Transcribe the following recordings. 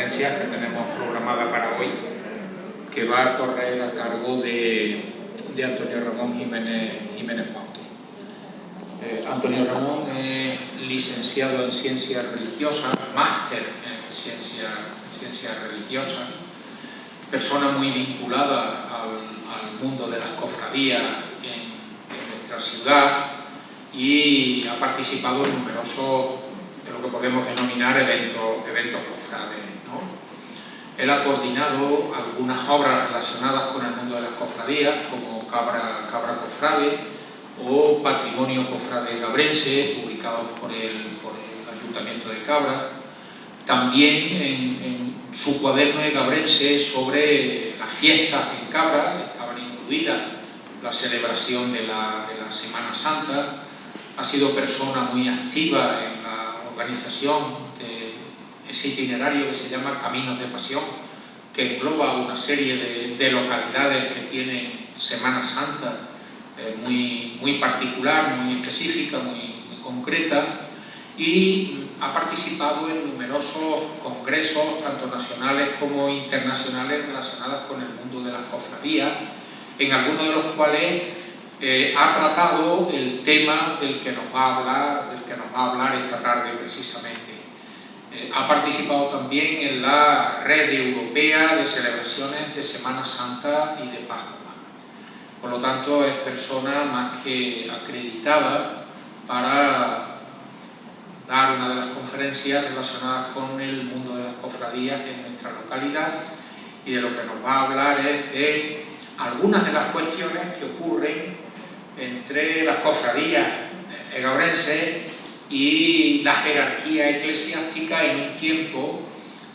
conferencias que tenemos programadas para hoy, que va a correr a cargo de Antonio Ramón Jiménez Monti. Antonio Ramón es licenciado en Ciencias Religiosas, máster en Ciencias Religiosas, persona muy vinculada al mundo de las cofradías en nuestra ciudad, y ha participado en numerosos, de lo que podemos denominar eventos cofrades, ¿no? Él ha coordinado algunas obras relacionadas con el mundo de las cofradías, como Cabra Cofrade o Patrimonio Cofrade Gabrense, publicados por el Ayuntamiento de Cabra. También en su cuaderno de Gabrense sobre las fiestas en Cabra estaban incluidas la celebración de la Semana Santa. Ha sido persona muy activa en la organización de ese itinerario que se llama Caminos de Pasión, que engloba una serie de localidades que tienen Semana Santa muy particular, muy específica, muy concreta, y ha participado en numerosos congresos, tanto nacionales como internacionales, relacionados con el mundo de las cofradías, en algunos de los cuales ha tratado el tema del que nos va a hablar esta tarde precisamente. Ha participado también en la Red Europea de Celebraciones de Semana Santa y de Pascua. Por lo tanto, es persona más que acreditada para dar una de las conferencias relacionadas con el mundo de las cofradías en nuestra localidad, y de lo que nos va a hablar es de algunas de las cuestiones que ocurren entre las cofradías egabrenses y la jerarquía eclesiástica en un tiempo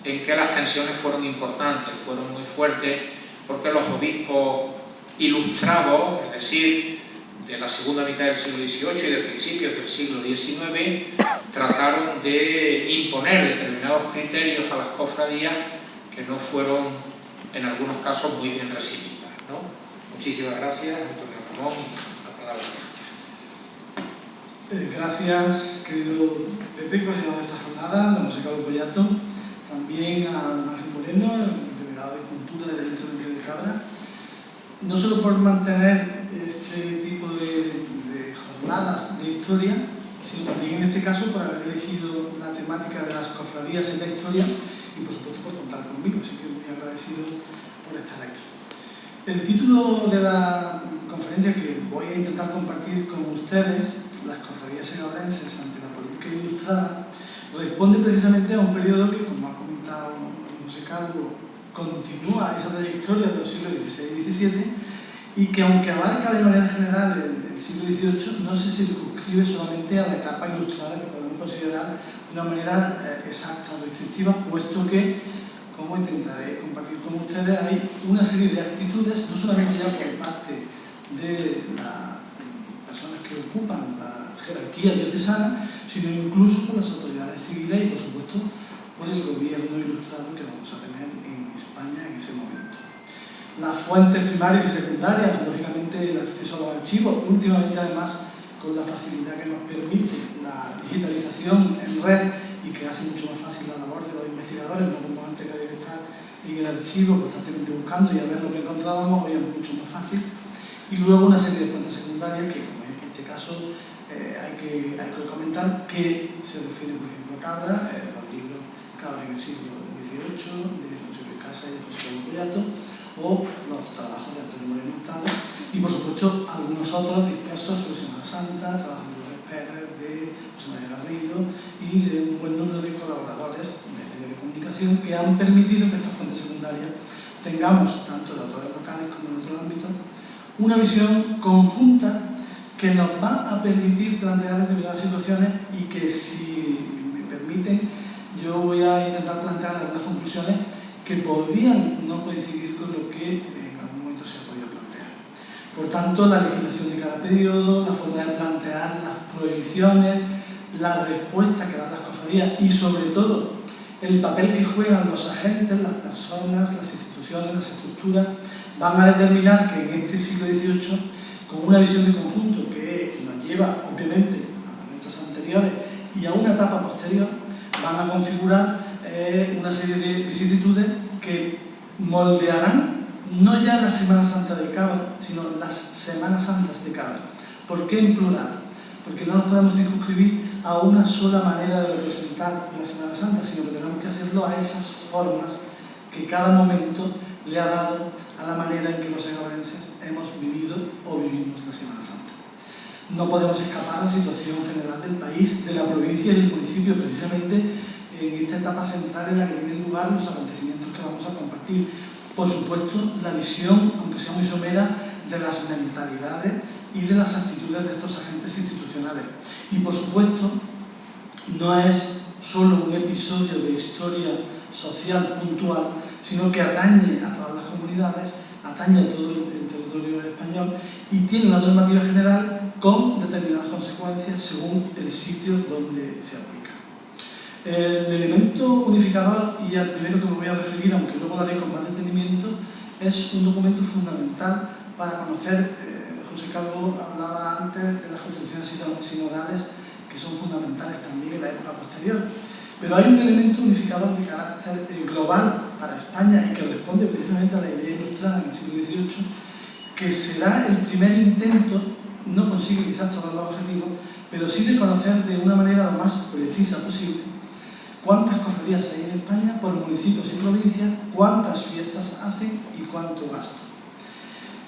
en que las tensiones fueron importantes, fueron muy fuertes, porque los obispos ilustrados, es decir, de la segunda mitad del siglo XVIII y de principios del siglo XIX, trataron de imponer determinados criterios a las cofradías que no fueron, en algunos casos, muy bien recibidas, ¿no? Muchísimas gracias, Antonio Ramón. Gracias, querido Pepe, por llevar esta jornada, a José Carlos Boyato, también a Ángel Moreno, el delegado de Cultura del Ayuntamiento de Cabra, no solo por mantener este tipo de jornadas de historia, sino también en este caso por haber elegido la temática de las cofradías en la historia y por supuesto por contar conmigo, así que muy agradecido por estar aquí. El título de la conferencia que voy a intentar compartir con ustedes, las cofradías egabrenses ante la política ilustrada, responde precisamente a un periodo que, como ha comentado José Carlos, continúa esa trayectoria de los siglos XVI y XVII, y que, aunque abarca de manera general el siglo XVIII, no se circunscribe solamente a la etapa ilustrada, que podemos considerar de una manera exacta o restrictiva, puesto que, como intentaré compartir con ustedes, hay una serie de actitudes, no solamente ya por parte de las personas que ocupan la jerarquía diocesana, sino incluso por las autoridades civiles y, por supuesto, por el gobierno ilustrado que vamos a tener en España en ese momento. Las fuentes primarias y secundarias, lógicamente el acceso a los archivos, últimamente además con la facilidad que nos permite la digitalización en red y que hace mucho más fácil la labor de los investigadores, no como antes que había que estar en el archivo constantemente buscando y a ver lo que encontrábamos, hoy es mucho más fácil. Y luego una serie de fuentes secundarias que, como en este caso, hay que comentar, que se refiere, por ejemplo, a Cabra, los libros Cabra en el siglo XVIII, de José Luis Casa y de José Carlos Boyato, o los trabajos de Antonio Moreno Hurtado, y por supuesto algunos otros dispersos sobre Semana Santa, trabajos de Lourdes Pérez, de José María Garrido y de un buen número de colaboradores de medios de comunicación que han permitido que estas fuentes secundarias tengamos, tanto de autores locales como en otros ámbitos, una visión conjunta que nos va a permitir plantear determinadas situaciones y que, si me permiten, yo voy a intentar plantear algunas conclusiones que podrían no coincidir con lo que en algún momento se ha podido plantear. Por tanto, la legislación de cada periodo, la forma de plantear las prohibiciones, la respuesta que dan las cofradías y, sobre todo, el papel que juegan los agentes, las personas, las instituciones, las estructuras, van a determinar que en este siglo XVIII, con una visión de conjunto que nos lleva, obviamente, a momentos anteriores y a una etapa posterior, van a configurar una serie de vicisitudes que moldearán no ya la Semana Santa de Cabra, sino las Semanas Santas de Cabra. ¿Por qué en plural? Porque no nos podemos circunscribir a una sola manera de representar la Semana Santa, sino que tenemos que hacerlo a esas formas que cada momento le ha dado a la manera en que los segovienses hemos vivido o vivimos la Semana Santa. No podemos escapar a la situación general del país, de la provincia y del municipio, precisamente en esta etapa central en la que tienen lugar los acontecimientos que vamos a compartir. Por supuesto, la visión, aunque sea muy somera, de las mentalidades y de las actitudes de estos agentes institucionales. Y por supuesto, no es solo un episodio de historia social puntual, sino que atañe a todas las comunidades, atañe a todo el territorio español y tiene una normativa general con determinadas consecuencias según el sitio donde se aplica. El elemento unificador, y al primero que me voy a referir, aunque luego lo haré con más detenimiento, es un documento fundamental para conocer. José Calvo hablaba antes de las constituciones sinodales, que son fundamentales también en la época posterior. Pero hay un elemento unificador de carácter global para España y que responde precisamente a la idea ilustrada en el siglo XVIII, que será el primer intento, no consigue quizás todos los objetivos, pero sí de conocer de una manera lo más precisa posible cuántas cofradías hay en España por municipios y provincias, cuántas fiestas hacen y cuánto gastan.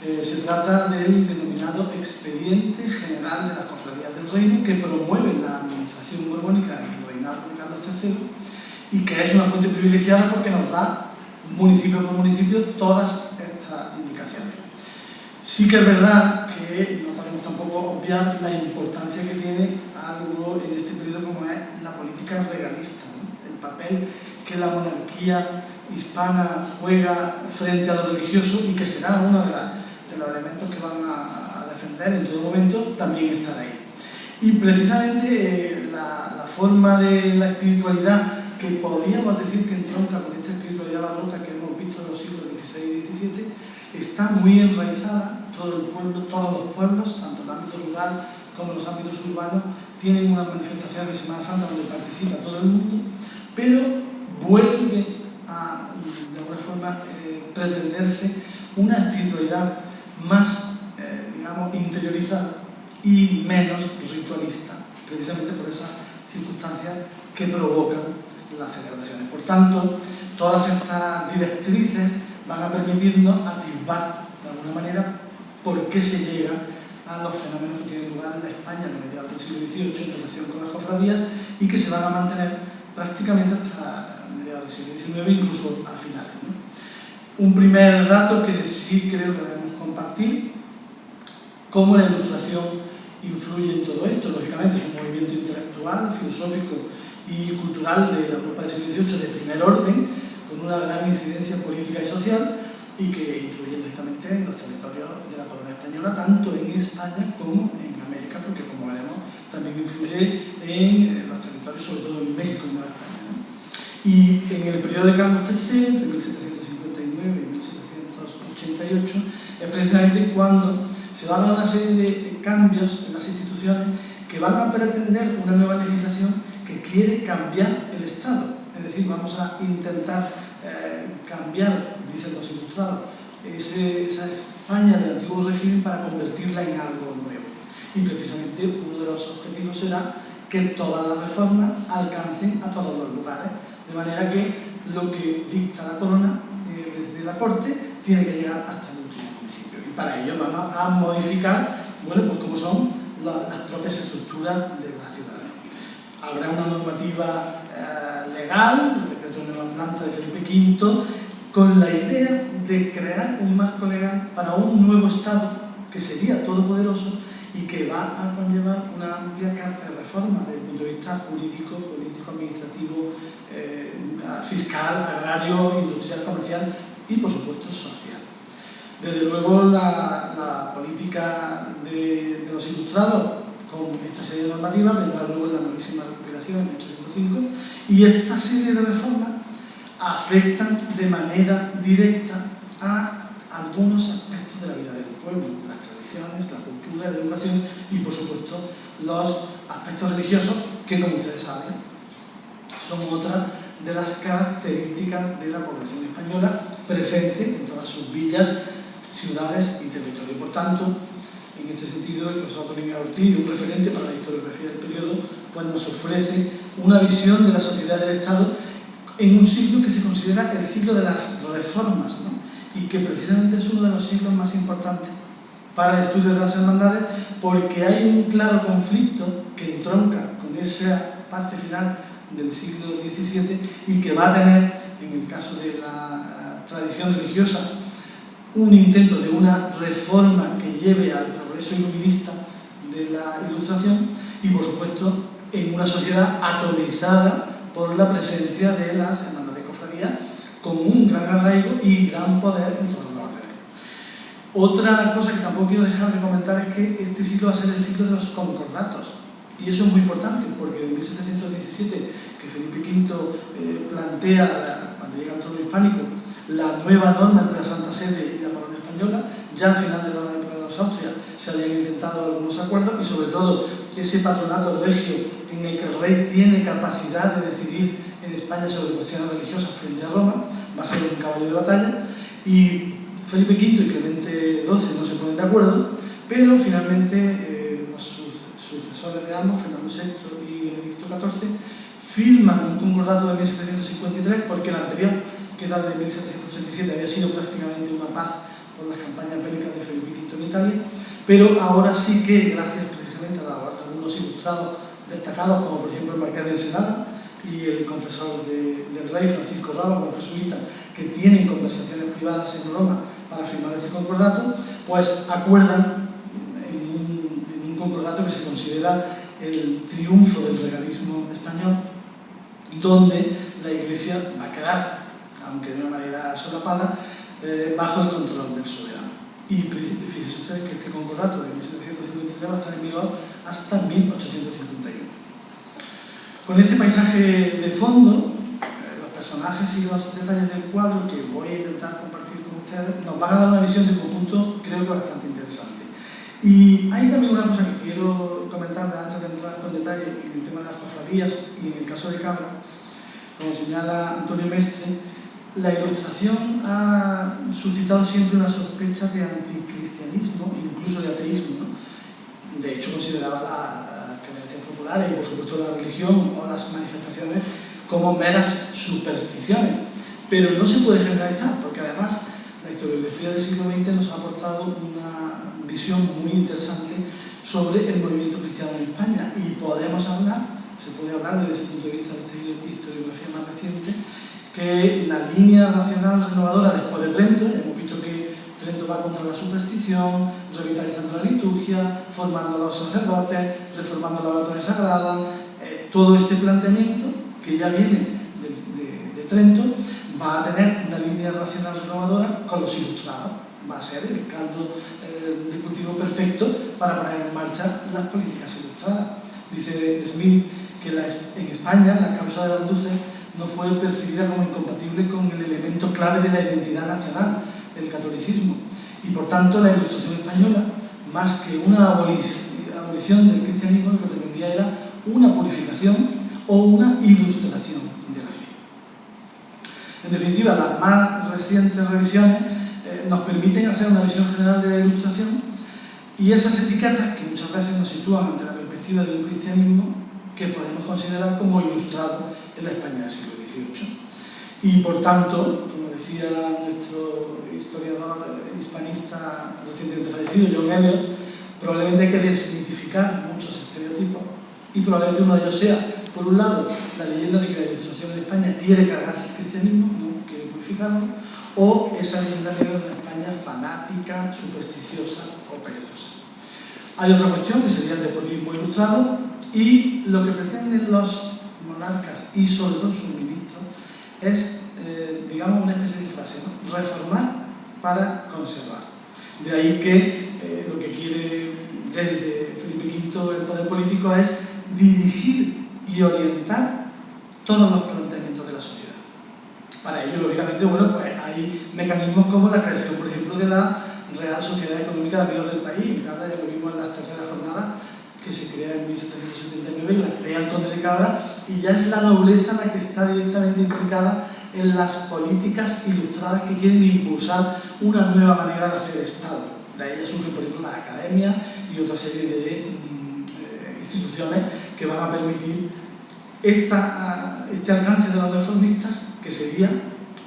Se trata del denominado Expediente General de las Cofradías del Reino, que promueve la administración borbónica en el reinado de Carlos III y que es una fuente privilegiada porque nos da, municipio por municipio, todas estas indicaciones. Sí que es verdad que no podemos tampoco obviar la importancia que tiene algo en este periodo como es la política regalista, ¿no? El papel que la monarquía hispana juega frente a lo religioso y que será uno de los elementos que van a defender en todo momento, también estará ahí. Y precisamente la forma de la espiritualidad que podríamos decir que entronca con esta espiritualidad barroca que hemos visto en los siglos XVI y XVII está muy enraizada. Todo el pueblo, todos los pueblos, tanto el ámbito rural como los ámbitos urbanos, tienen una manifestación de Semana Santa donde participa todo el mundo, pero vuelve a, de alguna forma, pretenderse una espiritualidad más, digamos, interiorizada y menos ritualista, precisamente por esas circunstancias que provocan las celebraciones. Por tanto, todas estas directrices van a permitirnos atisbar, de alguna manera, por qué se llega a los fenómenos que tienen lugar en la España de mediados del siglo XVIII en relación con las cofradías y que se van a mantener prácticamente hasta mediados del siglo XIX, incluso a finales, ¿no? Un primer dato que sí creo que debemos compartir, cómo la Ilustración influye en todo esto. Lógicamente es un movimiento intelectual, filosófico y cultural de la Europa del siglo XVIII de primer orden, con una gran incidencia política y social y que influye lógicamente en los territorios de la corona española, tanto en España como en América, porque como veremos también influye en los territorios, sobre todo en México y Nueva España, ¿no? Y en el periodo de Carlos III, entre 1759 y 1788, es precisamente cuando se va a dar una serie de cambios en las instituciones que van a pretender una nueva legislación que quiere cambiar el Estado. Es decir, vamos a intentar cambiar, dicen los ilustrados, esa España del antiguo régimen para convertirla en algo nuevo. Y precisamente uno de los objetivos será que todas las reformas alcancen a todos los lugares, de manera que lo que dicta la corona desde la corte tiene que llegar hasta el último municipio. Y para ello vamos a modificar, bueno, pues como son las propias estructuras de las ciudades. Habrá una normativa legal, el decreto de nueva planta de Felipe V, con la idea de crear un marco legal para un nuevo Estado que sería todopoderoso y que va a conllevar una amplia carta de reforma desde el punto de vista jurídico, político, administrativo, fiscal, agrario, industrial, comercial y, por supuesto, social. Desde luego, la política de los ilustrados con esta serie de normativas vendrá luego en la novísima recuperación en 1805 y esta serie de reformas afectan de manera directa a algunos aspectos de la vida del pueblo, las tradiciones, la cultura, la educación y, por supuesto, los aspectos religiosos que, como ustedes saben, son otra de las características de la población española presente en todas sus villas, ciudades y territorios. Por tanto, en este sentido, el profesor Antonio Ortiz, un referente para la historiografía del periodo, pues nos ofrece una visión de la sociedad del Estado en un siglo que se considera el siglo de las reformas, ¿no? Y que precisamente es uno de los siglos más importantes para el estudio de las hermandades, porque hay un claro conflicto que entronca con esa parte final del siglo XVII y que va a tener, en el caso de la tradición religiosa, un intento de una reforma que lleve al progreso iluminista de la Ilustración y, por supuesto, en una sociedad atomizada por la presencia de las hermandades de cofradía con un gran arraigo y gran poder en todos los órdenes. Otra cosa que tampoco quiero dejar de comentar es que este siglo va a ser el siglo de los concordatos. Y eso es muy importante, porque en 1717, que Felipe V plantea, cuando llega al trono hispánico, la nueva norma entre la Santa Sede y la Corona Española, ya al final de la época de los Austrias se habían intentado algunos acuerdos y sobre todo ese patronato regio en el que el rey tiene capacidad de decidir en España sobre cuestiones religiosas frente a Roma, va a ser un caballo de batalla, y Felipe V y Clemente XII no se ponen de acuerdo, pero finalmente los sucesores de ambos, Fernando VI y Benedicto XIV, firman un concordato de 1753 porque el anterior, que era de 1787, había sido prácticamente una paz por las campañas bélicas de Felipe V en Italia, pero ahora sí que, gracias precisamente a algunos ilustrados destacados, como por ejemplo el Marqués de Ensenada y el confesor del rey, Francisco Raba, un jesuita, que tienen conversaciones privadas en Roma para firmar este concordato, pues acuerdan en un concordato que se considera el triunfo del regalismo español, donde la Iglesia va a quedar, aunque de una manera solapada, bajo el control del soberano. Y fíjense ustedes que este concordato de 1753 va a estar en vigor hasta 1851. Con este paisaje de fondo, los personajes y los detalles del cuadro que voy a intentar compartir con ustedes nos van a dar una visión de conjunto, creo que bastante interesante. Y hay también una cosa que quiero comentar antes de entrar con detalle en el tema de las cofradías y en el caso de Cabra. Como señala Antonio Mestre, la Ilustración ha suscitado siempre una sospecha de anticristianismo, incluso de ateísmo, ¿no? De hecho, consideraba las creencias populares y, por supuesto, la religión o las manifestaciones como meras supersticiones. Pero no se puede generalizar, porque además la historiografía del siglo XX nos ha aportado una visión muy interesante sobre el movimiento cristiano en España. Y podemos hablar, se puede hablar desde ese punto de vista de esta historiografía más reciente, que la línea racional renovadora después de Trento, hemos visto que Trento va contra la superstición, revitalizando la liturgia, formando a los sacerdotes, reformando la oratoria sagrada, todo este planteamiento que ya viene de Trento va a tener una línea racional renovadora con los ilustrados, va a ser el caldo de cultivo perfecto para poner en marcha las políticas ilustradas. Dice Smith que en España la causa de las luces no fue percibida como incompatible con el elemento clave de la identidad nacional, el catolicismo. Y por tanto la Ilustración española, más que una abolición del cristianismo, lo que pretendía era una purificación o una ilustración de la fe. En definitiva, las más recientes revisiones nos permiten hacer una visión general de la Ilustración y esas etiquetas que muchas veces nos sitúan ante la perspectiva de un cristianismo que podemos considerar como ilustrado en la España del siglo XVIII. Y por tanto, como decía nuestro historiador hispanista recientemente fallecido, John Eliot, probablemente hay que desmitificar muchos estereotipos y probablemente uno de ellos sea, por un lado, la leyenda de que la Ilustración en España quiere cargarse el cristianismo, no quiere purificarlo, o esa leyenda de una España fanática, supersticiosa o perezosa. Hay otra cuestión que sería el despotismo ilustrado y lo que pretenden los monarcas y sobre todo sus ministros es, digamos, una especie de frase, ¿no? Reformar para conservar. De ahí que lo que quiere desde Felipe V el poder político es dirigir y orientar todos los planteamientos de la sociedad. Para ello, lógicamente, bueno, pues hay mecanismos como la creación, por ejemplo, de la Real Sociedad Económica de Amigos del País. Ya lo vimos en las terceras jornadas, que se crea en 1779 y la crea el Conde de Cabra y ya es la nobleza la que está directamente implicada en las políticas ilustradas que quieren impulsar una nueva manera de hacer Estado. De ahí surgen, por ejemplo, las academias y otra serie de instituciones que van a permitir este alcance de los reformistas, que sería,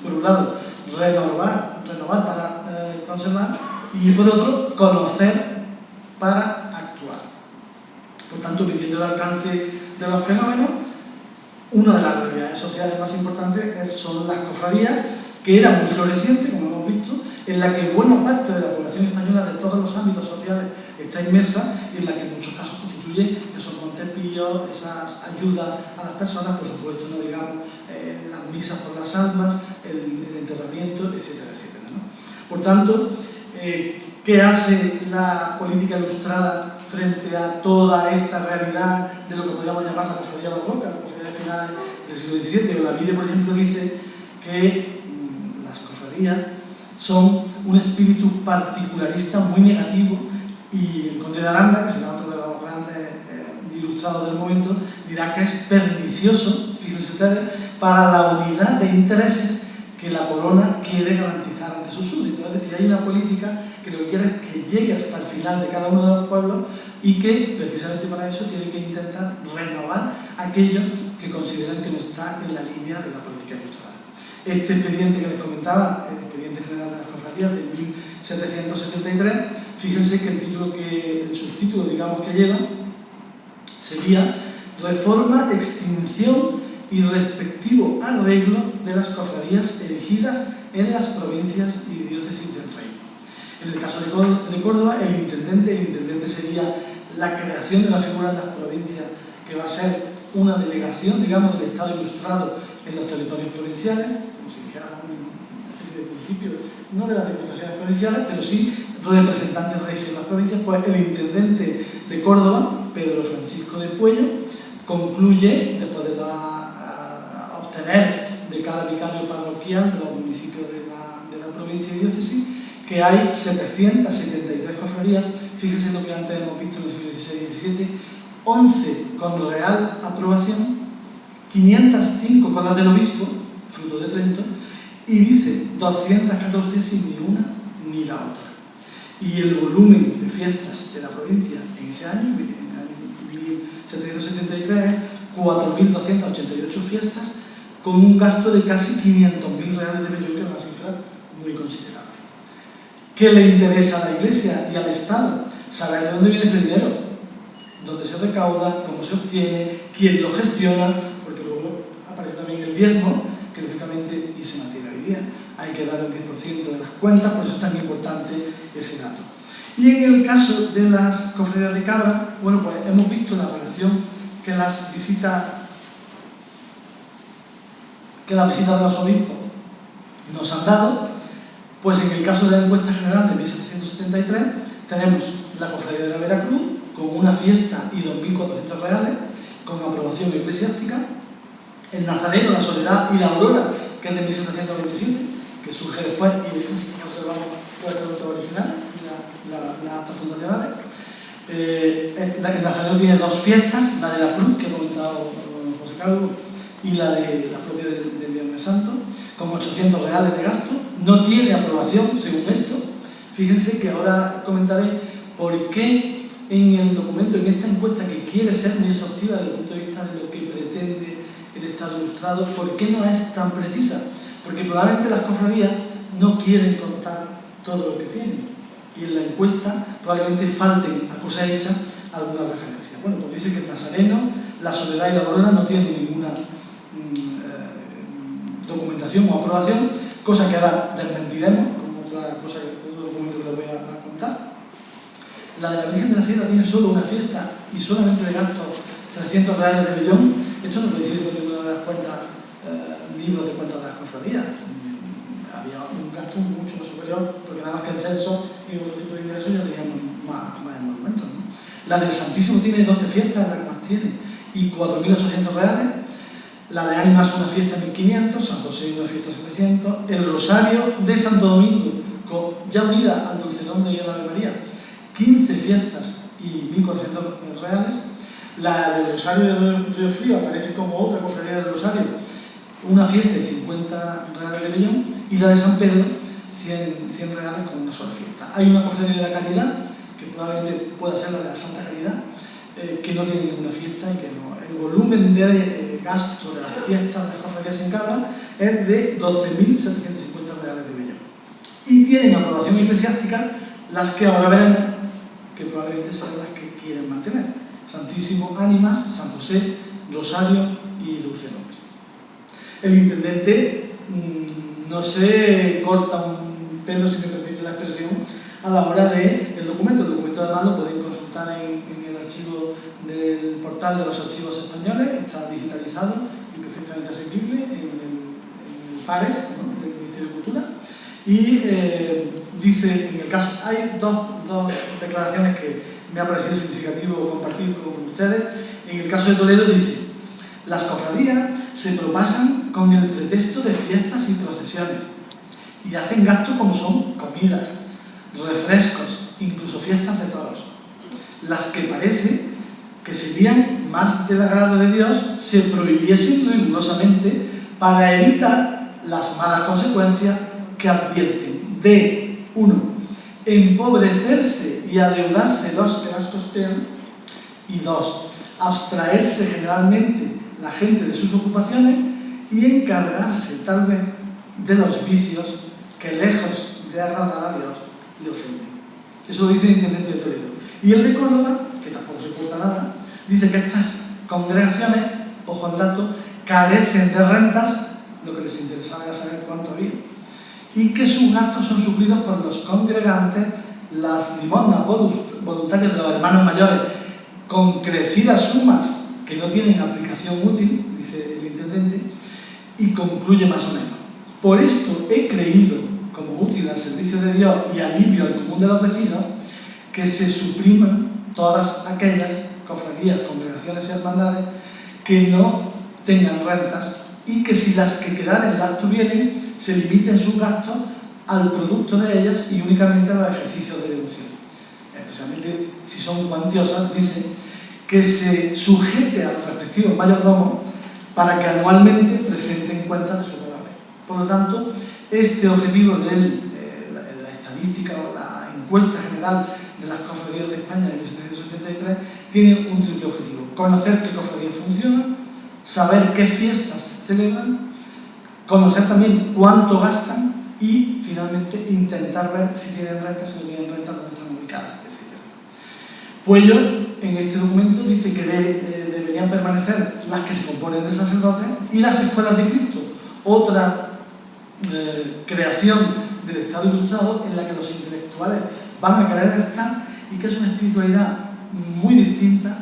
por un lado, renovar para conservar, y por otro, conocer para actuar. Por tanto, pidiendo el alcance de los fenómenos, una de las realidades sociales más importantes son las cofradías, que era muy floreciente, como hemos visto, en la que buena parte de la población española de todos los ámbitos sociales está inmersa y en la que en muchos casos constituye esos montepíos, esas ayudas a las personas, por supuesto, no digamos las misas por las almas, el enterramiento, etcétera, etcétera, ¿no? Por tanto, ¿qué hace la política ilustrada frente a toda esta realidad de lo que podríamos llamar la cofradía barroca, la cofradía de finales del siglo XVII? La Vide, por ejemplo, dice que las cofradías son un espíritu particularista muy negativo, y el conde de Aranda, que será otro de los grandes ilustrados del momento, dirá que es pernicioso, fíjense ustedes, para la unidad de intereses que la corona quiere garantizar ante sus súbditos. Es decir, hay una política que lo que quiere es que llegue hasta el final de cada uno de los pueblos y que precisamente para eso tiene que intentar renovar aquello que consideran que no está en la línea de la política ilustrada. Este expediente que les comentaba, el expediente general de las cofradías de 1773, fíjense que el subtítulo, digamos, que lleva sería Reforma, extinción y respectivo arreglo de las cofradías elegidas en las provincias y diócesis del reino. En el caso de Córdoba, el intendente sería la creación de una figura en las provincias que va a ser una delegación, digamos, del Estado ilustrado en los territorios provinciales, como si dijéramos una especie de principio, no de las diputaciones provinciales, pero sí representantes regios de las provincias. Pues el intendente de Córdoba, Pedro Francisco de Puello, concluye, después de obtener de cada vicario parroquial de los municipios de la provincia y diócesis, que hay 773 cofradías. Fíjense lo que antes hemos visto en el siglo XVI y XVII, 11 con real aprobación, 505 con las del obispo, fruto de Trento, y dice 214 sin ni una ni la otra. Y el volumen de fiestas de la provincia en ese año, en el año 1773, es 4.288 fiestas, con un gasto de casi 500.000 reales de Bellón, que es una cifra muy considerable. ¿Qué le interesa a la Iglesia y al Estado? Saber de dónde viene ese dinero, dónde se recauda, cómo se obtiene, quién lo gestiona, porque luego aparece también el diezmo, que lógicamente, y se mantiene hoy día, hay que dar el 10% de las cuentas, por eso es tan importante ese dato. Y en el caso de las cofradías de Cabra, bueno, pues hemos visto la relación que las visitas de los obispos nos han dado. Pues en el caso de la encuesta general de 1773 tenemos la cofradía de la Veracruz con una fiesta y 2.400 reales con aprobación eclesiástica, el Nazareno, la Soledad y la Aurora, que es de 1727, que surge después, y esa sí que observamos el producto original, las actas fundacionales. El Nazareno tiene dos fiestas, la de la Cruz, que ha comentado José Calvo, y la propia del Viernes Santo, con 800 reales de gasto. No tiene aprobación, según esto. Fíjense que ahora comentaré por qué en el documento, en esta encuesta que quiere ser muy exhaustiva desde el punto de vista de lo que pretende el Estado ilustrado, por qué no es tan precisa. Porque probablemente las cofradías no quieren contar todo lo que tienen, y en la encuesta probablemente falten a cosa hecha alguna referencia. Bueno, pues dice que el Nazareno, la Soledad y la Aurora no tienen ninguna documentación o aprobación, cosa que ahora desmentiremos, como otro documento que les voy a contar. La de la Virgen de la Sierra tiene solo una fiesta y solamente de gasto 300 reales de Bellón. Esto no coincide con ninguna de las cuentas, libros de cuentas de las cofradías. Había un gasto mucho más superior, porque nada más que el censo y otro tipo de ingresos ya teníamos más monumentos, ¿no? La del Santísimo tiene 12 fiestas, la que más tiene, y 4.800 reales. La de Ánimas una fiesta 1.500, San José una fiesta 700, el Rosario de Santo Domingo, ya unida al Dulce Nombre y a la Ave María, 15 fiestas y 1.400 reales. La del Rosario de Río Frío aparece como otra cofradía del Rosario, una fiesta de 50 reales de Bellón, y la de San Pedro, 100 reales con una sola fiesta. Hay una cofradía de la Caridad, que probablemente pueda ser la de la Santa Caridad, que no tiene ninguna fiesta y que no. El volumen de gasto de las fiestas de las cofradías en Cabra es de 12.750 reales de Bellón. Y tienen aprobación eclesiástica las que ahora veremos, que probablemente sean las que quieren mantener: Santísimo, Ánimas, San José, Rosario y Dulce Nombre. El intendente no se corta un pelo, si me permite la expresión, a la hora del documento. El documento además lo podéis consultar en el archivo del portal de los archivos españoles, está digitalizado y perfectamente asequible en el PARES, ¿no?, del Ministerio de Cultura. Y dice, en el caso, hay dos declaraciones que me ha parecido significativo compartir con ustedes. En el caso de Toledo dice: las cofradías se propasan con el pretexto de fiestas y procesiones y hacen gasto como son comidas, refrescos, incluso fiestas de toros, las que parece que serían más del agrado de Dios se prohibiesen rigurosamente para evitar las malas consecuencias que advierten de 1. empobrecerse y adeudarse los que las costean, y 2. abstraerse generalmente la gente de sus ocupaciones y encargarse tal vez de los vicios que, lejos de agradar a Dios, le ofenden. Eso lo dice el intendente de Toledo. Y el de Córdoba, que tampoco se corta nada, dice que estas congregaciones, ojo al dato, carecen de rentas, lo que les interesaba era saber cuánto había, y que sus gastos son suplidos por los congregantes, las limosnas voluntarias de los hermanos mayores, con crecidas sumas que no tienen aplicación útil, dice el intendente, y concluye más o menos: por esto he creído, como útil al servicio de Dios y alivio al común de los vecinos, que se supriman todas aquellas cofradías, congregaciones y hermandades que no tengan rentas, y que si las que quedaren las tuvieren, se limiten sus gastos al producto de ellas y únicamente a los ejercicios de devoción. Especialmente si son cuantiosas, dice que se sujete a los respectivos mayordomos para que anualmente presenten cuentas de su honorable. Por lo tanto, este objetivo de la estadística o la encuesta general de las cofradías de España en 1773 tiene un triple objetivo: conocer qué cofradías funcionan, saber qué fiestas se celebran, conocer también cuánto gastan y, finalmente, intentar ver si tienen rentas, si no tienen rentas, dónde están ubicadas, etc. Puello, en este documento, dice que deberían permanecer las que se componen de sacerdotes y las escuelas de Cristo, otra creación del Estado Ilustrado en la que los intelectuales van a querer estar, y que es una espiritualidad muy distinta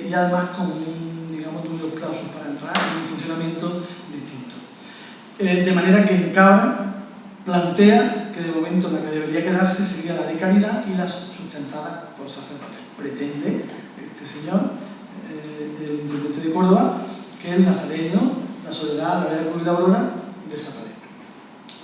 y además con unos clausos para entrar en un funcionamiento distinto. De manera que en Cabra plantea que de momento la que debería quedarse sería la de caridad y las sustentadas por sacerdotes. Pretende este señor, el intendente de Córdoba, que el nazareno, la soledad, la vida y la aurora desaparezca.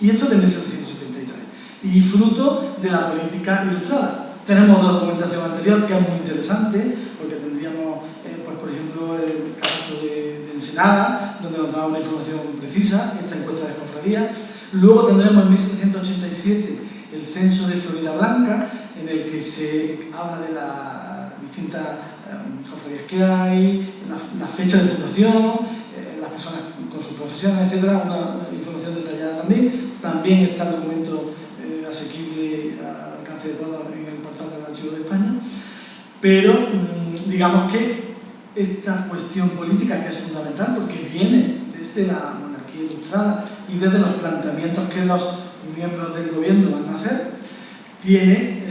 Y esto es de 1773. Y fruto de la política ilustrada. Tenemos otra documentación anterior que es muy interesante, porque tendríamos, pues, por ejemplo, el caso de Ensenada, donde nos da una información precisa, esta encuesta de cofradías. Luego tendremos en 1787 el censo de Florida Blanca, en el que se habla de las distintas cofradías que hay, la fecha de fundación, las personas con sus profesiones, etc. Una información detallada también. También está el documento asequible al alcance de todos en el portal del Archivo de España. Pero digamos que esta cuestión política, que es fundamental porque viene desde la monarquía ilustrada y desde los planteamientos que los miembros del gobierno van a hacer, tiene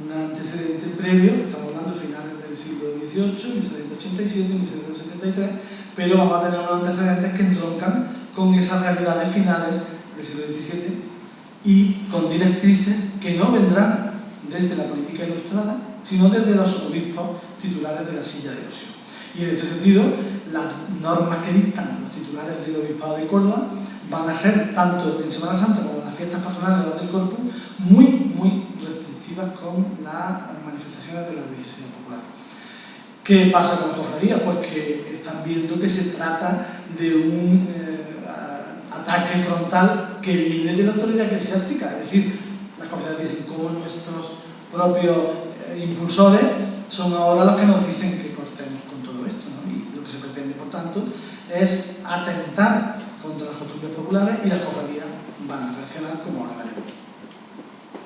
un antecedente previo. Estamos hablando de finales del siglo XVIII, 1787, 1773, pero vamos a tener unos antecedentes que entroncan con esas realidades finales del siglo XVII y con directrices que no vendrán desde la política ilustrada, sino desde los obispos titulares de la silla de Osio. Y en este sentido, las normas que dictan los titulares del Obispado de Córdoba van a ser, tanto en Semana Santa como en las fiestas patronales del Corpus, muy restrictivas con las manifestaciones de la religiosidad popular. ¿Qué pasa con las cofradías? Pues que están viendo que se trata de un ataque frontal que viene de la autoridad eclesiástica. Es decir, las cofradías dicen como nuestros propios impulsores son ahora los que nos dicen que cortemos con todo esto, ¿no? Y lo que se pretende, por tanto, es atentar contra las costumbres populares, y las cofradías van a reaccionar como ahora veremos.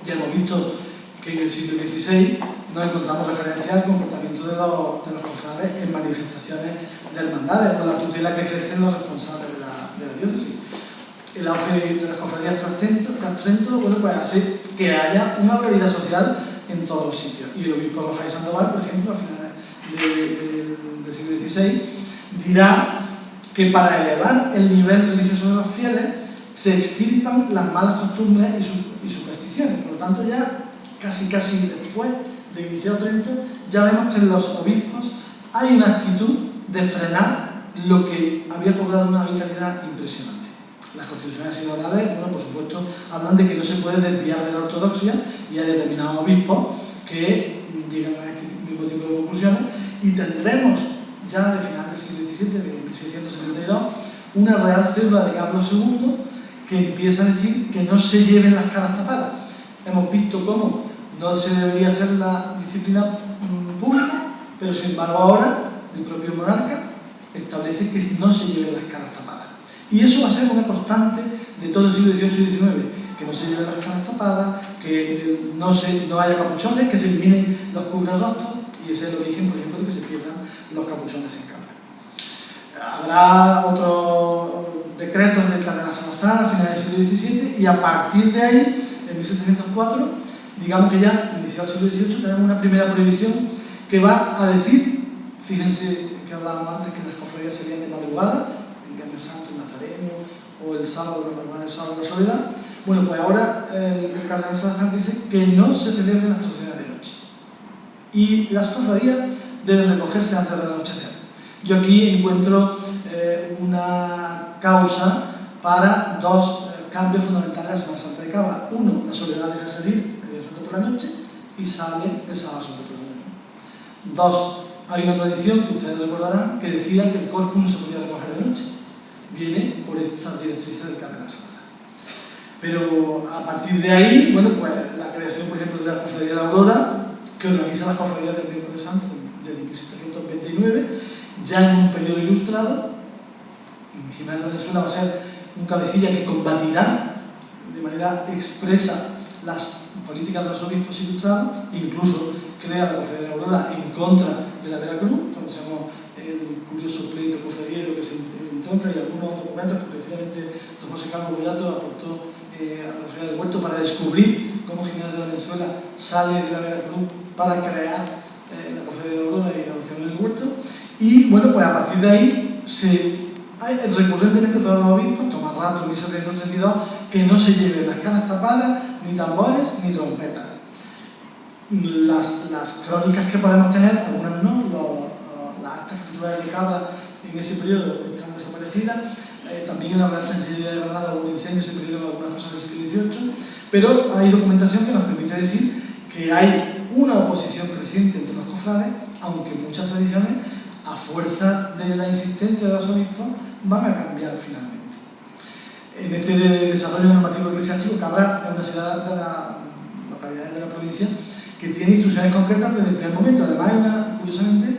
Ya hemos visto que en el siglo XVI nos encontramos referencias al comportamiento de los cofrades en manifestaciones de hermandades, por la tutela que ejercen los responsables de la diócesis. El auge de las cofradías tras Trento, bueno, pues hace que haya una realidad social en todos los sitios. Y el obispo Rojas de Sandoval, por ejemplo, a finales del siglo XVI, dirá que para elevar el nivel religioso de los fieles se extirpan las malas costumbres y supersticiones. Por lo tanto, ya casi después de iniciado Trento, ya vemos que en los obispos hay una actitud de frenar lo que había cobrado una vitalidad impresionante. Las constituciones sinodales, bueno, por supuesto, hablan de que no se puede desviar de la ortodoxia, y hay determinados obispos que llegan a este mismo tipo de conclusiones, y tendremos ya de final del siglo XVII, de 1672, una real cédula de Carlos II que empieza a decir que no se lleven las caras tapadas. Hemos visto cómo no se debería hacer la disciplina pública, pero sin embargo ahora el propio monarca establece que no se lleven las caras tapadas. Y eso va a ser una constante de todo el siglo XVIII y XIX, que no se lleven las caras tapadas, que no haya capuchones, que se eliminen los cubrirrostros, y ese es el origen, por ejemplo, de que se pierdan los capuchones en cámara. Habrá otros decretos del cardenal Salazar al final del siglo XVII, y a partir de ahí, en 1704, digamos que ya iniciado el siglo XVIII, tenemos una primera prohibición que va a decir, fíjense que hablábamos antes que las cofradías serían de madrugada, el Viernes Santo, el Nazareno, o el sábado, la madrugada del sábado de la soledad. Bueno, pues ahora el cardenal Salazar dice que no se celebren las procesiones de noche, y las cofradías deben recogerse antes de anochecer. Yo aquí encuentro una causa para dos cambios fundamentales de la Semana Santa de Cabra. Uno, la soledad deja de salir el Santo por la noche y sale el sábado santo por la mañana. Dos, hay una tradición que ustedes recordarán que decía que el corpus no se podía recoger de noche. Viene por esta directriz del cardenal Salazar. Pero a partir de ahí, bueno, pues la creación, por ejemplo, de la Cofradía de la Aurora, que organiza las cofradías del Miércoles Santo desde 1729, ya en un periodo ilustrado. Jiménez de Venezuela va a ser un cabecilla que combatirá de manera expresa las políticas de los obispos ilustrados, incluso crea la Cofradía de la Aurora en contra de la Veracruz. Conocemos el curioso pleito cofradiero que se entronca, y algunos documentos que precisamente don José Carlos Bollato aportó a la Cofradía del Huerto para descubrir cómo Jiménez de Venezuela sale de la Veracruz para crear la Cofradía de la Aurora y la oración en el Huerto. Y bueno, pues a partir de ahí hay recurrentemente todos los obispos, Tomás Rato en 1732, que no se lleven las caras tapadas, ni tambores, ni trompetas. Las crónicas que podemos tener, algunas no, las actas escriturales de Cabra en ese periodo están desaparecidas, también en la Real Chancillería de Granada hubo un incendio en ese periodo, algunas cosas del siglo XVIII, pero hay documentación que nos permite decir que hay una oposición creciente entre los cofrades, aunque muchas tradiciones, a fuerza de la insistencia de los obispos, van a cambiar finalmente. En este desarrollo normativo eclesiástico, Cabra es una ciudad de la localidad de la provincia que tiene instrucciones concretas desde el primer momento. Además, curiosamente,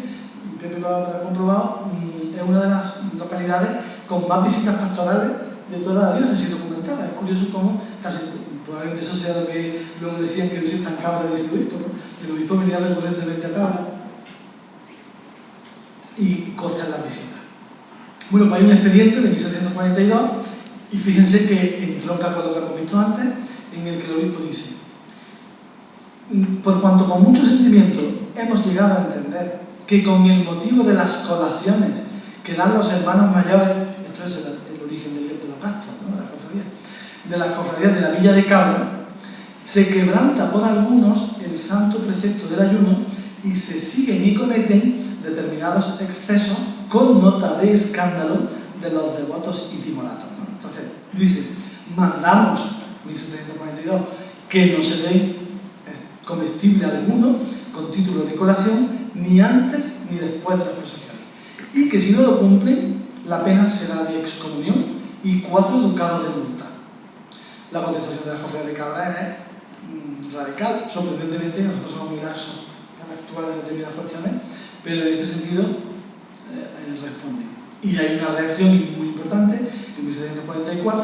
Pepe lo ha comprobado, es una de las localidades con más visitas pastorales de toda la diócesis documentadas. Es curioso cómo, casi probablemente eso sea lo que luego decían que visitan Cabra de ese obispo, ¿no? El obispo venía recurrentemente a Cabra y costan las visitas. Bueno, pues hay un expediente de 1742, y fíjense que entronca con lo que hemos visto antes, en el que el obispo dice: por cuanto con mucho sentimiento hemos llegado a entender que con el motivo de las colaciones que dan los hermanos mayores, esto es el origen de los gastos, ¿no?, de las cofradías de la Villa de Cabra, se quebranta por algunos el santo precepto del ayuno y se siguen y cometen determinados excesos con nota de escándalo de los devotos y timoratos, ¿no? Entonces, dice, mandamos, 1742, que no se dé comestible alguno con título de colación, ni antes ni después de las procesiones. Y que si no lo cumplen, la pena será de excomunión y 4 ducados de multa. La contestación de las cofradías de Cabra es radical. Sorprendentemente, nosotros somos muy laxos para actuar en determinadas cuestiones, pero en este sentido responden. Y hay una reacción muy importante. En 1744,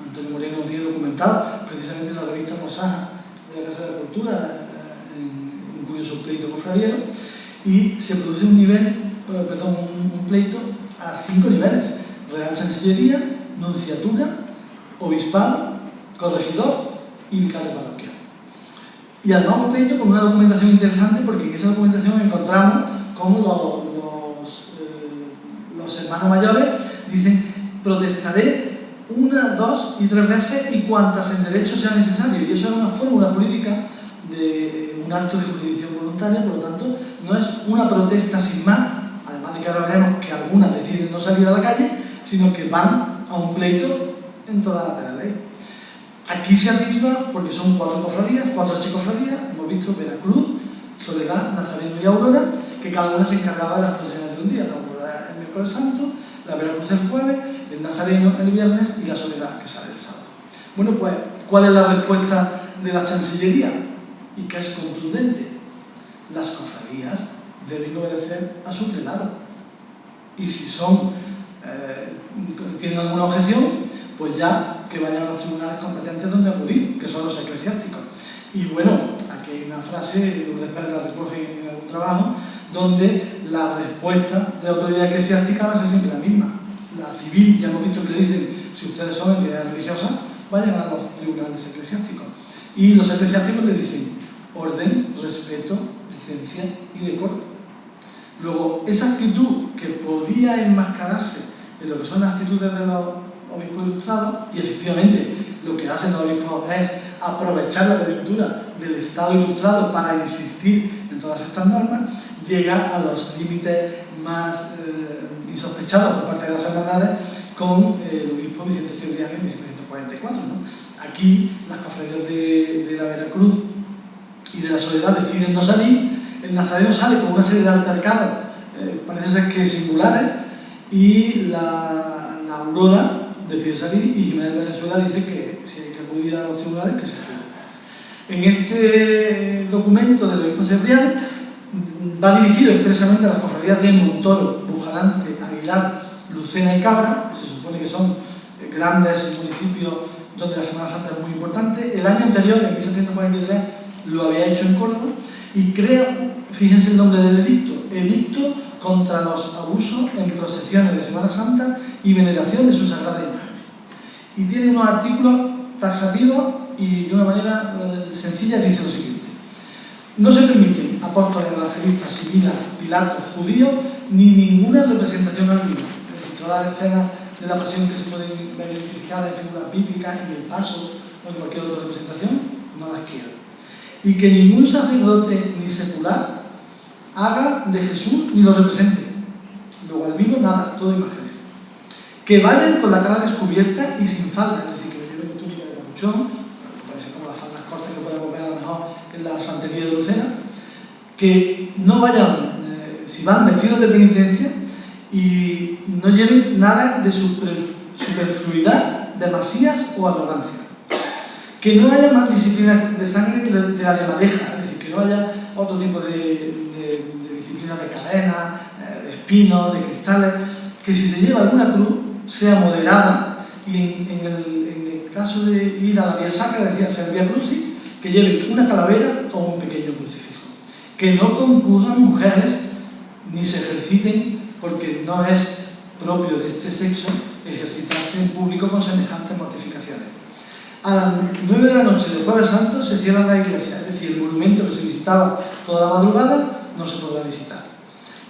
Antonio Moreno tiene documentado, precisamente en la revista Mosaja de la Casa de la Cultura, en un curioso pleito cofradiero, y se produce un pleito a 5 niveles: Real Chancillería, Nunciatura, Obispado, Corregidor y Vicario Parroquial. Y además un pleito con una documentación interesante, porque en esa documentación encontramos cómo los hermanos mayores dicen: protestaré 1, 2 y 3 veces y cuantas en derecho sea necesario. Y eso es una fórmula política de un acto de jurisdicción voluntaria, por lo tanto no es una protesta sin más, además de que ahora veremos que algunas deciden no salir a la calle, sino que van a un pleito en toda la ley. Aquí se atisba porque son 4 cofradías, 4 archicofradías, hemos visto Veracruz, Soledad, Nazareno y Aurora, que cada una se encargaba de las procesiones de un día: la Aurora el miércoles santo, la Veracruz el jueves, el Nazareno el viernes y la Soledad, que sale el sábado. Bueno, pues, ¿cuál es la respuesta de la Chancillería? Y que es contundente: las cofradías deben obedecer a su prelado. Y si tienen alguna objeción, pues ya que vayan a los tribunales competentes donde acudir, que son los eclesiásticos. Y bueno, aquí hay una frase, Lourdes Pérez la recoge en algún trabajo, donde la respuesta de la autoridad eclesiástica va a ser siempre la misma. La civil, ya hemos visto que le dicen: si ustedes son entidades religiosas, vayan a los tribunales eclesiásticos. Y los eclesiásticos le dicen: orden, respeto, decencia y decoro. Luego, esa actitud que podía enmascararse en lo que son las actitudes de los obispos ilustrados, y efectivamente lo que hacen los obispos es aprovechar la coyuntura del Estado ilustrado para insistir en todas estas normas, llega a los límites más insospechados por parte de las hermandades con el obispo Vicente Cibrián en 1744, ¿no? Aquí las cofradías de la Veracruz y de la Soledad deciden no salir. El Nazareno sale con una serie de altercados, parece ser que singulares, y la Aurora decide salir, y Jiménez de Venezuela dice que si hay que acudir a los tribunales, que se acude. En este documento del obispo Cibrián va dirigido expresamente a las cofradías de Montoro, Bujalance, Aguilar, Lucena y Cabra, que se supone que son grandes municipios donde la Semana Santa es muy importante. El año anterior, en 1743, lo había hecho en Córdoba, y crea, fíjense el nombre del edicto: Edicto contra los abusos en procesiones de Semana Santa y veneración de su sagrada imagen. Y tiene unos artículos taxativos, y de una manera sencilla dice lo siguiente: no se permiten apóstoles, evangelistas, similas, pilatos, judíos, ni ninguna representación alguna. Es decir, todas las escenas de la pasión que se pueden ver identificadas en figuras bíblicas, en el paso o en cualquier otra representación, no las quiero. Y que ningún sacerdote ni secular haga de Jesús ni lo represente. Luego al vino nada, todo imágenes. Que vayan con la cara descubierta y sin falda, es decir, que lleven túnica de capuchón, parece como las faldas cortas que podemos ver a lo mejor en la Santería de Lucena. Que no vayan, si van vestidos de penitencia, y no lleven nada de superfluidad, demasías o arrogancia. Que no haya más disciplina de sangre que de la de madeja, es decir, que no haya otro tipo de disciplina de cadena, de espinos, de cristales, que si se lleva alguna cruz sea moderada, y en el caso de ir a la vía sacra, decía ser vía crucis, que lleven una calavera o un pequeño crucifijo. Que no concurran mujeres ni se ejerciten, porque no es propio de este sexo ejercitarse en público con semejantes mortificaciones. A las 9 de la noche del Jueves Santo se cierra la iglesia, es decir, el monumento que se visitaba toda la madrugada no se podrá visitar.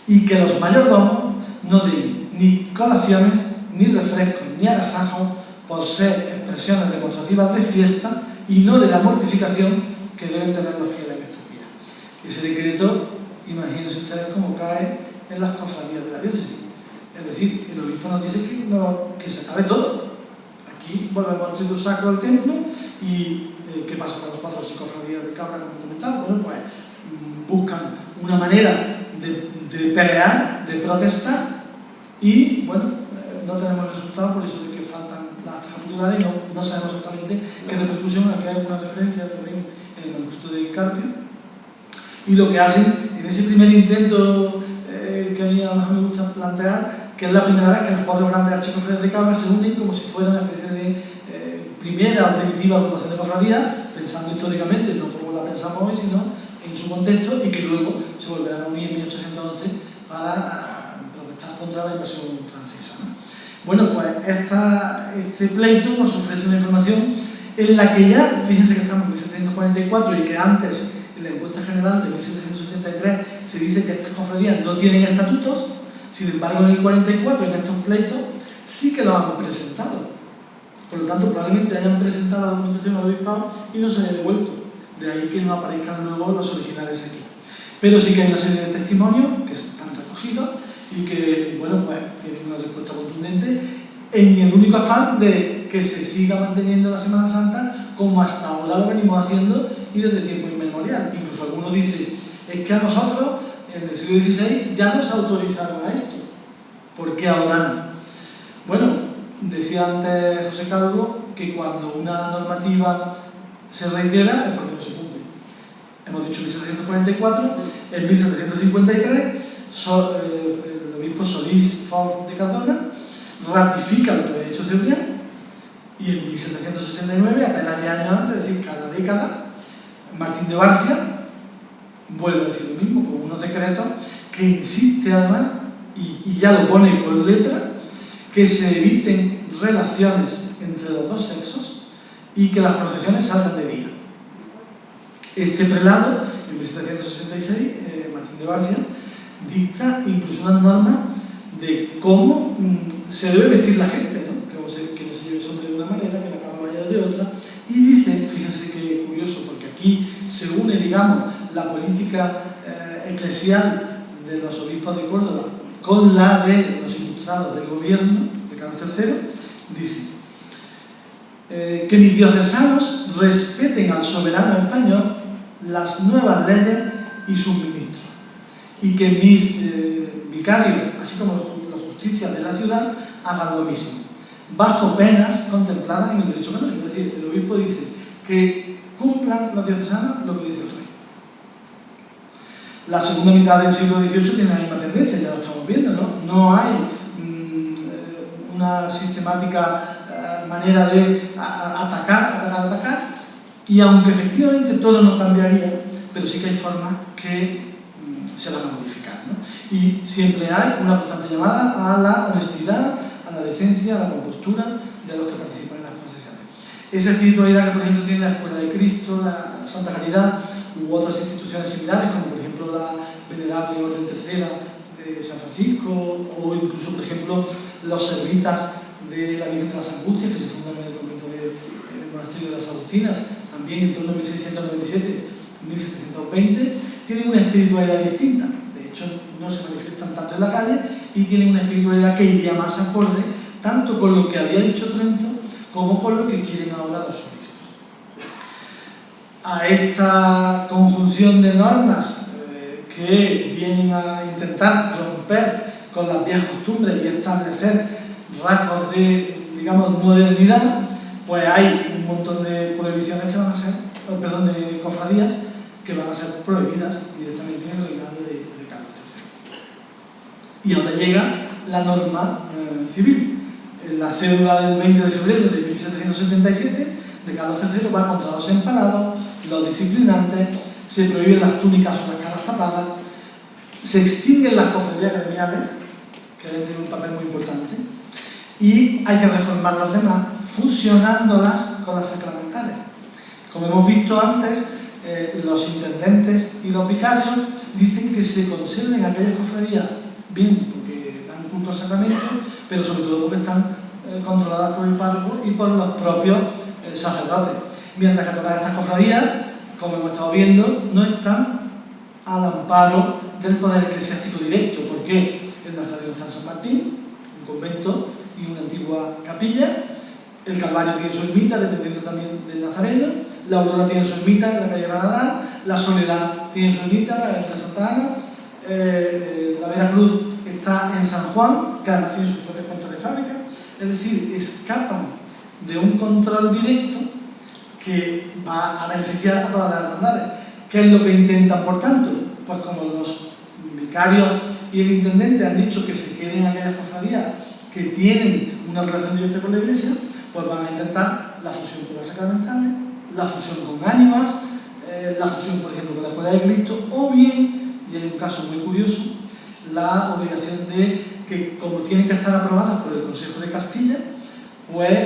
Y que los mayordomos no den ni colaciones, ni refrescos, ni agasajos, por ser expresiones demostrativas de fiesta y no de la mortificación que deben tener los fieles en estos días. Ese decreto, imagínense ustedes cómo cae en las cofradías de la diócesis. Es decir, el obispo nos dice que se acabe todo. Aquí volvemos al triduo sacro del templo, y ¿qué pasa con los 4 cofradías de Cabra, como he comentado? Bueno, pues buscan una manera de pelear, de protestar, y bueno, no tenemos resultados por eso de que faltan las actas capitulares y no sabemos exactamente qué repercusión. Aquí hay una referencia también en el manuscrito de Carpio, y lo que hacen en ese primer intento que a mí además me gusta plantear, que es la primera vez que las 4 grandes archicofradías de Cabra se unen como si fuera una especie de primera o primitiva agrupación de cofradías, pensando históricamente, no como la pensamos hoy, sino en su contexto, y que luego se volverán a unir en 1811 para protestar contra la invasión francesa, ¿no? Bueno, pues este pleito nos ofrece una información en la que ya, fíjense que estamos en 1744 y que antes, en la encuesta general de 1773, se dice que estas cofradías no tienen estatutos. Sin embargo, en el 44, en estos pleitos, sí que los han presentado. Por lo tanto, probablemente hayan presentado la documentación al obispado y no se haya devuelto. De ahí que no aparezcan luego los originales aquí. Pero sí que hay una serie de testimonios que están recogidos y que, bueno, pues tienen una respuesta contundente en el único afán de que se siga manteniendo la Semana Santa como hasta ahora lo venimos haciendo y desde tiempo inmemorial. Incluso alguno dice, es que a nosotros en el siglo XVI ya nos autorizaron a esto, ¿por qué ahora no? Bueno, decía antes José Calvo que cuando una normativa se reitera es porque no se cumple. Hemos dicho 1744, en 1753 el obispo Solís Fort de Cardona ratifica lo que había hecho Cebrián, y en 1769, apenas 10 años antes, es decir, cada década, Martín de Barcia vuelve a decir lo mismo, con unos decretos que insiste además, y ya lo pone con letra, que se eviten relaciones entre los dos sexos y que las procesiones salgan de día. Este prelado, en 1766, Martín de Barcia, dicta incluso unas normas de cómo se debe vestir la gente, ¿no? Que no se lleve el sombrero de una manera, que la cama vaya de otra, y dice, fíjense qué curioso, porque aquí se une, digamos, la política eclesial de los obispos de Córdoba con la de los ilustrados del gobierno de Carlos III, dice que mis diocesanos respeten al soberano español las nuevas leyes y sus ministros, y que mis vicarios, así como los justicias de la ciudad, hagan lo mismo, bajo penas contempladas en el derecho canónico. Es decir, el obispo dice que cumplan los diocesanos lo que dice el rey. La segunda mitad del siglo XVIII tiene la misma tendencia, ya lo estamos viendo, ¿no? No hay una sistemática manera de atacar, y aunque efectivamente todo no cambiaría, pero sí que hay formas que se van a modificar, ¿no? Y siempre hay una constante llamada a la honestidad, a la decencia, a la compostura de los que participan en las procesiones. Esa espiritualidad que, por ejemplo, tiene la Escuela de Cristo, la Santa Caridad u otras instituciones similares, como por ejemplo la Venerable Orden Tercera de San Francisco, o incluso, por ejemplo, los servitas de la Virgen de las Angustias, que se fundan en el convento del monasterio de las Agustinas, también en torno a 1697-1720, tienen una espiritualidad distinta. De hecho, no se manifiestan tanto en la calle y tienen una espiritualidad que iría más acorde tanto con lo que había dicho Trento como con lo que quieren ahora los obispos. A esta conjunción de normas que vienen a intentar romper con las viejas costumbres y establecer rasgos de, digamos, modernidad, pues hay un montón de prohibiciones que van a ser, perdón, de cofradías que van a ser prohibidas directamente en el reinado de Carlos III. Y ahora llega la norma civil. La cédula del 20 de febrero de 1777 de Carlos III va contra los empalados, los disciplinantes, se prohíben las túnicas o las caras tapadas, se extinguen las cofradías gremiales, que deben tener un papel muy importante, y hay que reformar las demás, fusionándolas con las sacramentales. Como hemos visto antes, los intendentes y los vicarios dicen que se conserven aquellas cofradías, bien porque dan culto al sacramento, pero sobre todo porque están controladas por el párroco y por los propios sacerdotes. Mientras que todas estas cofradías, como hemos estado viendo, no están al amparo del poder eclesiástico directo. ¿Por qué? El Nazareno está en San Martín, un convento y una antigua capilla. El Calvario tiene su ermita, dependiendo también del Nazareno. La Aurora tiene su ermita en la calle Granadal. La Soledad tiene su ermita, la de Santa Ana, la Veracruz está en San Juan, que además tiene sus propias cuentas de fábrica. Es decir, escapan de un control directo que va a beneficiar a todas las hermandades. ¿Qué es lo que intentan, por tanto? Pues como los vicarios y el intendente han dicho que se queden aquellas cofradías que tienen una relación directa con la Iglesia, pues van a intentar la fusión con las sacramentales, la fusión con ánimas, la fusión, por ejemplo, con la Escuela de Cristo, o bien, y hay un caso muy curioso, la obligación de que, como tienen que estar aprobadas por el Consejo de Castilla, pues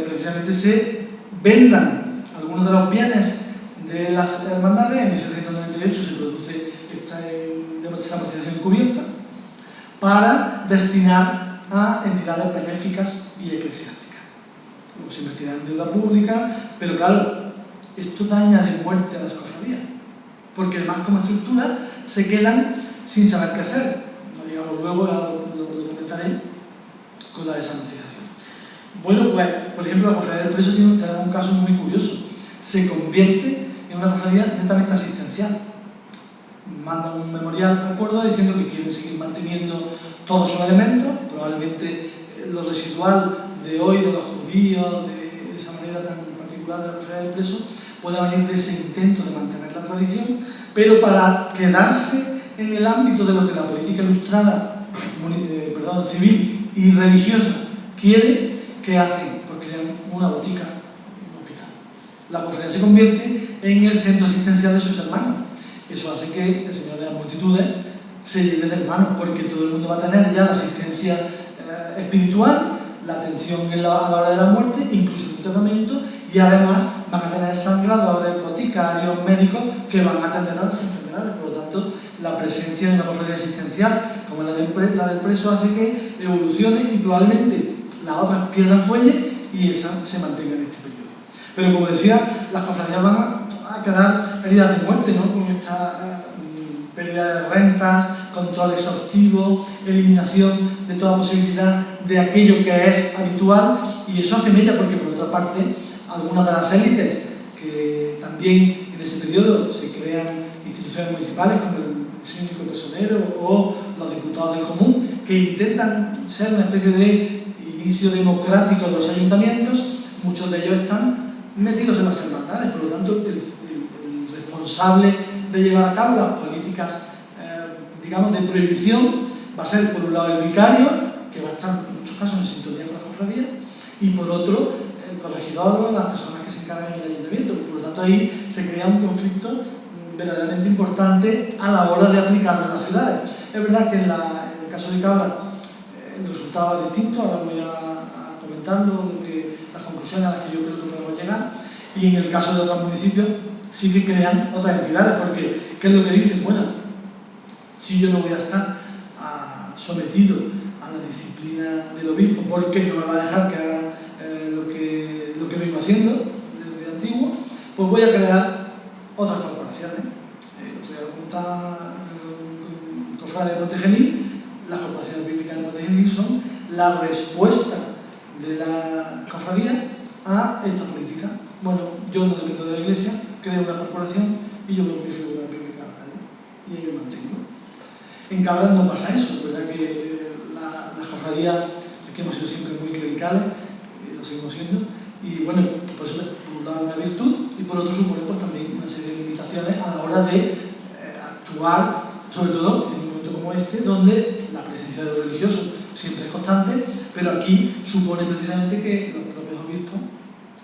precisamente se vendan algunos de los bienes de las hermandades. En 1698 se produce esta desamortización encubierta para destinar a entidades benéficas y eclesiásticas. Luego se invertirá en deuda pública, pero claro, esto daña de muerte a las cofradías, porque además como estructura se quedan sin saber qué hacer. Digamos, luego lo comentaré con la desamortización. Bueno, pues, por ejemplo, la Cofradía del Preso tiene un caso muy curioso. Se convierte en una cofradía netamente asistencial. Mandan un memorial a Córdoba diciendo que quieren seguir manteniendo todos sus elementos, probablemente lo residual de hoy, de los judíos, de esa manera tan particular de la Cofradía del Preso, pueda venir de ese intento de mantener la tradición, pero para quedarse en el ámbito de lo que la política ilustrada, civil y religiosa quiere, ¿qué hacen? Pues crean una botica, un hospital. La cofradía se convierte en el centro asistencial de sus hermanos. Eso hace que el Señor de las Multitudes se llene de hermanos, porque todo el mundo va a tener ya la asistencia espiritual, la atención a la hora de la muerte, incluso el internamiento, y además van a tener sangradores, boticarios, médicos que van a atender a las enfermedades. Por lo tanto, la presencia de una cofradía asistencial como la del Preso hace que evolucione y probablemente las otras pierdan fuelle y esa se mantenga en este periodo. Pero como decía, las cofradías van a quedar heridas de muerte, ¿no? Con esta pérdida de rentas, control exhaustivo, eliminación de toda posibilidad de aquello que es habitual, y eso hace mella porque, por otra parte, algunas de las élites que también en ese periodo se crean instituciones municipales como el síndico personero o los diputados del común, que intentan ser una especie de inicio democrático de los ayuntamientos, muchos de ellos están metidos en las hermandades. Por lo tanto, el responsable de llevar a cabo las políticas digamos de prohibición va a ser, por un lado, el vicario, que va a estar en muchos casos en sintonía con la cofradía, y por otro, el corregidor, las personas que se encargan en el ayuntamiento. Por lo tanto, ahí se crea un conflicto verdaderamente importante a la hora de aplicarlo en las ciudades. Es verdad que en el caso de Cabra el resultado es distinto. Ahora voy a comentarlo, las conclusiones a las que yo creo que podemos llegar, y en el caso de otros municipios sí que crean otras entidades, porque ¿qué es lo que dicen? Bueno, si yo no voy a estar sometido a la disciplina del obispo, porque no me va a dejar que haga lo que vengo haciendo desde antiguo, pues voy a crear otras corporaciones. Otro día lo Cofradía de Montegenil. Las corporaciones bíblicas de Montegenil son la respuesta de la cofradía a esta política. Bueno, yo no dependo de la Iglesia, creo una corporación y yo me pongo mi figura bíblica y ahí me mantengo. En Cabra no pasa eso, es verdad que las cofradías aquí hemos sido siempre muy clericales, lo seguimos siendo, y bueno, por eso por un lado una virtud, y por otro supone pues también una serie de limitaciones a la hora de actuar, sobre todo en un momento como este, donde la presencia de los religiosos siempre es constante, pero aquí supone precisamente que los propios obispos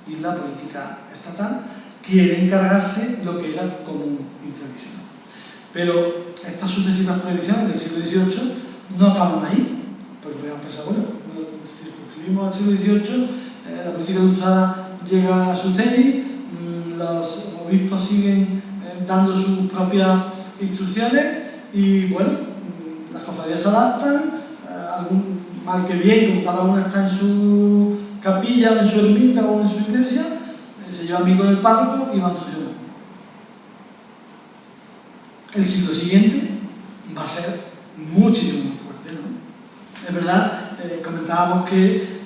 y la política estatal quieren cargarse lo que era común y tradicional. Pero estas sucesivas prohibiciones del siglo XVIII no acaban ahí, porque podemos pensar, bueno, circunscribimos al siglo XVIII, la política ilustrada llega a su cenit, los obispos siguen dando sus propias instrucciones y, bueno, las cofradías se adaptan, mal que bien, como cada uno está en su capilla, en su ermita o en su iglesia, se llevan bien con el párroco y van funcionando. El siglo siguiente va a ser muchísimo más fuerte, ¿no? Es verdad, comentábamos que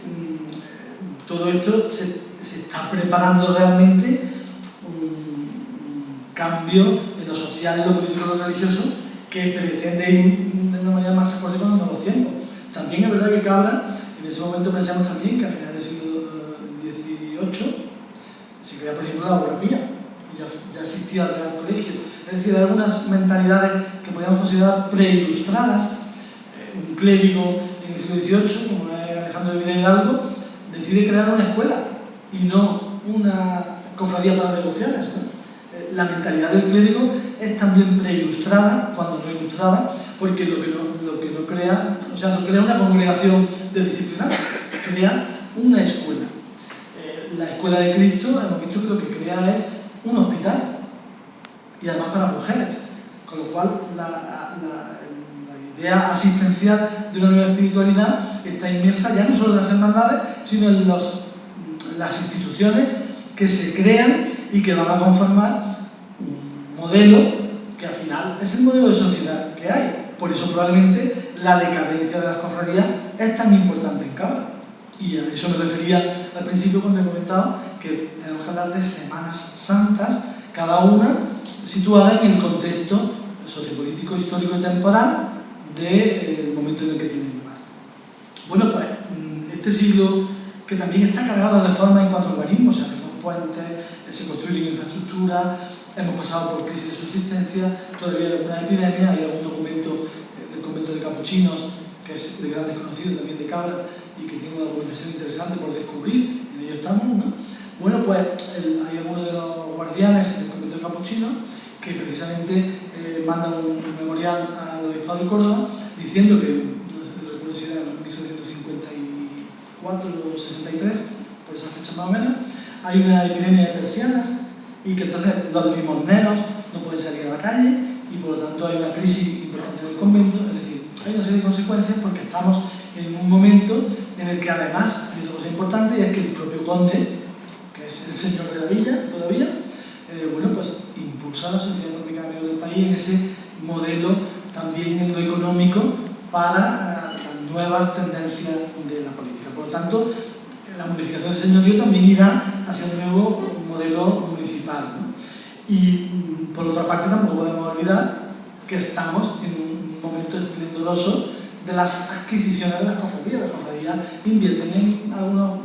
todo esto se está preparando realmente un cambio social, lo político y lo religioso, que pretende ir de una manera más acorde con los nuevos tiempos. También es verdad que Cabra, en ese momento pensamos también que a finales del siglo XVIII se crea, por ejemplo, la Abogacía, ya existía el Real Colegio. Es decir, hay algunas mentalidades que podríamos considerar preilustradas. Un clérigo en el siglo XVIII, como es Alejandro de Vidal Hidalgo, decide crear una escuela y no una cofradía para devociones, ¿no? La mentalidad del clérigo es también preilustrada, cuando no ilustrada, porque lo que no crea, o sea, no crea una congregación de disciplinados, crea una escuela. La escuela de Cristo, hemos visto que lo que crea es un hospital, y además para mujeres, con lo cual la idea asistencial de una nueva espiritualidad está inmersa ya no solo en las hermandades, sino en las instituciones que se crean y que van a conformar un modelo que al final es el modelo de sociedad que hay. Por eso probablemente la decadencia de las cofradías es tan importante en Cabra. Y a eso me refería al principio cuando he comentado que tenemos que hablar de Semanas Santas, cada una situada en el contexto sociopolítico, histórico y temporal del momento en el que tienen lugar. Bueno, pues este siglo, que también está cargado de reformas en cuanto a urbanismo, se hacen puentes, se construyen infraestructuras, hemos pasado por crisis de subsistencia, todavía hay alguna epidemia, hay algún documento del convento de Capuchinos, que es de gran desconocido también de Cabra, y que tiene una documentación interesante por descubrir, en ello estamos, ¿no? Bueno, pues hay algunos de los guardianes del convento de Capuchinos que precisamente mandan un memorial al obispado de Córdoba diciendo que, no recuerdo si era en 1754 o 63, por esa fecha más o menos, hay una epidemia de tercianas y que entonces los limosneros no pueden salir a la calle y por lo tanto hay una crisis importante en el convento, es decir, hay una serie de consecuencias porque estamos en un momento en el que además hay otra cosa importante y es que el propio conde, que es el señor de la villa todavía, bueno, pues impulsa la sociedad económica del país en ese modelo también en lo económico para las nuevas tendencias de la política. Por lo tanto, la modificación del señorío también irá hacia un nuevo modelo municipal, ¿no? Y por otra parte tampoco podemos olvidar que estamos en un momento esplendoroso de las adquisiciones de las cofradías. Las cofradías invierten en algunos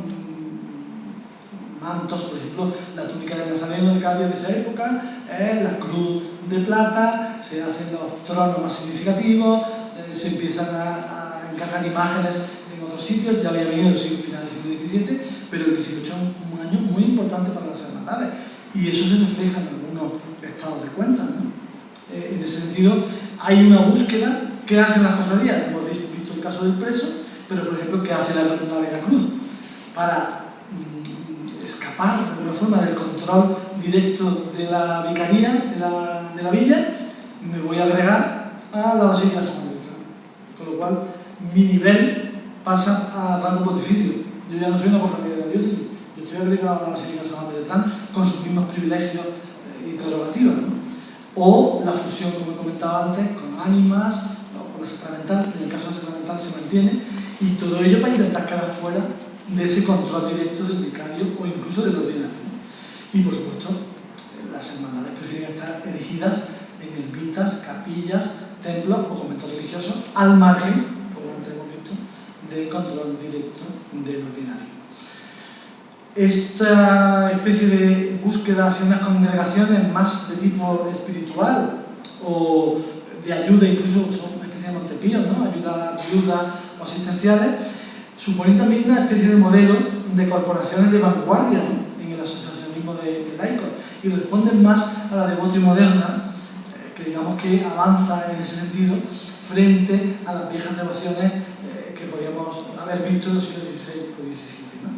mantos, por ejemplo, la túnica de Nazareno de Cádiz de esa época, la cruz de plata, se hacen los tronos más significativos, se empiezan a encargar imágenes en otros sitios. Ya había venido el final del siglo XVII, pero el XVIII es un año muy importante para las hermandades y eso se refleja en algunos estados de cuentas, ¿no? En ese sentido, hay una búsqueda. ¿Qué hacen las cofradías? Hemos visto el caso del preso, pero por ejemplo, ¿qué hace la Veracruz? Para escapar de alguna forma del control directo de la vicaría de la villa, me voy a agregar a la Basílica de San Juan de Letrán, con lo cual mi nivel pasa a rango pontificio. Yo ya no soy una cofradía de la diócesis, yo estoy agregado a la Basílica de San Juan de Letrán con sus mismos privilegios y prerrogativas, ¿no? O la fusión, como he comentado antes, con ánimas, o con la sacramental. En el caso de la sacramental se mantiene, y todo ello para intentar quedar fuera de ese control directo del vicario o incluso del ordinario, ¿no? Y por supuesto, las hermandades prefieren estar erigidas en ermitas, capillas, templos o conventos religiosos, al margen, como antes hemos visto, del control directo del ordinario. Esta especie de búsqueda hacia unas congregaciones más de tipo espiritual o de ayuda, incluso son una especie de montepíos, ¿no? Ayuda o asistenciales, suponen también una especie de modelo de corporaciones de vanguardia, ¿no? En el asociacionismo de laicos, y responden más a la devotio moderna, que digamos que avanza en ese sentido frente a las viejas devociones que podíamos haber visto en los siglos XVI o XVII, ¿no?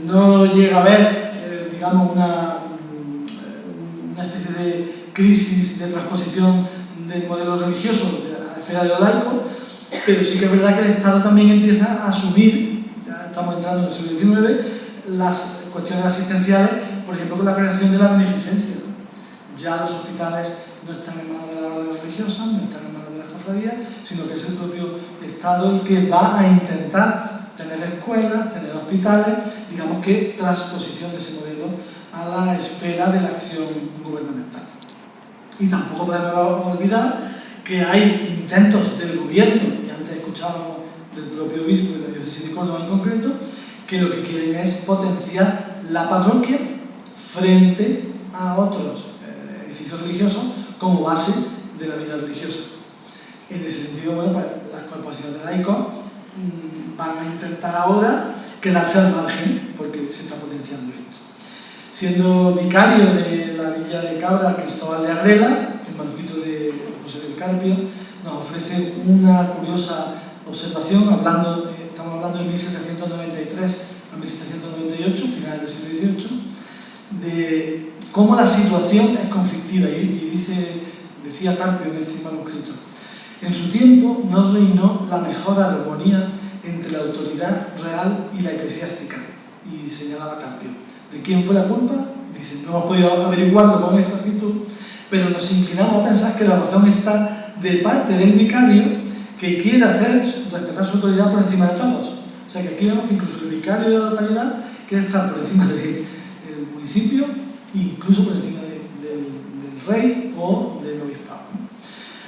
No llega a haber, digamos, una especie de crisis de transposición del modelo religioso de la esfera de lo laico, pero sí que es verdad que el Estado también empieza a asumir, ya estamos entrando en el siglo XIX, las cuestiones asistenciales, por ejemplo, con la creación de la beneficencia, ¿no? Ya los hospitales no están en manos de la orden religiosa, no están en manos de las cofradías, sino que es el propio Estado el que va a intentar tener escuelas, tener hospitales, digamos que transposición de ese modelo a la esfera de la acción gubernamental. Y tampoco podemos olvidar que hay intentos del gobierno, y antes escuchábamos del propio obispo de la diócesis de Córdoba en concreto, que lo que quieren es potenciar la parroquia frente a otros edificios religiosos como base de la vida religiosa. En ese sentido, bueno, pues, las corporaciones de laicos van a intentar ahora quedarse al margen porque se está potenciando esto. Siendo vicario de la villa de Cabra, Cristóbal de Agrela, el manuscrito de José del Carpio, nos ofrece una curiosa observación, estamos hablando de 1793 a 1798, finales del siglo XVIII, de cómo la situación es conflictiva, y decía Carpio en este manuscrito: en su tiempo no reinó la mejor armonía entre la autoridad real y la eclesiástica, y señalaba Carpio. ¿De quién fue la culpa? Dice, no hemos podido averiguarlo con exactitud, pero nos inclinamos a pensar que la razón está de parte del vicario, que quiere hacer respetar su autoridad por encima de todos. O sea que aquí vemos que incluso el vicario de la localidad quiere estar por encima del municipio, incluso por encima del rey o del obispado.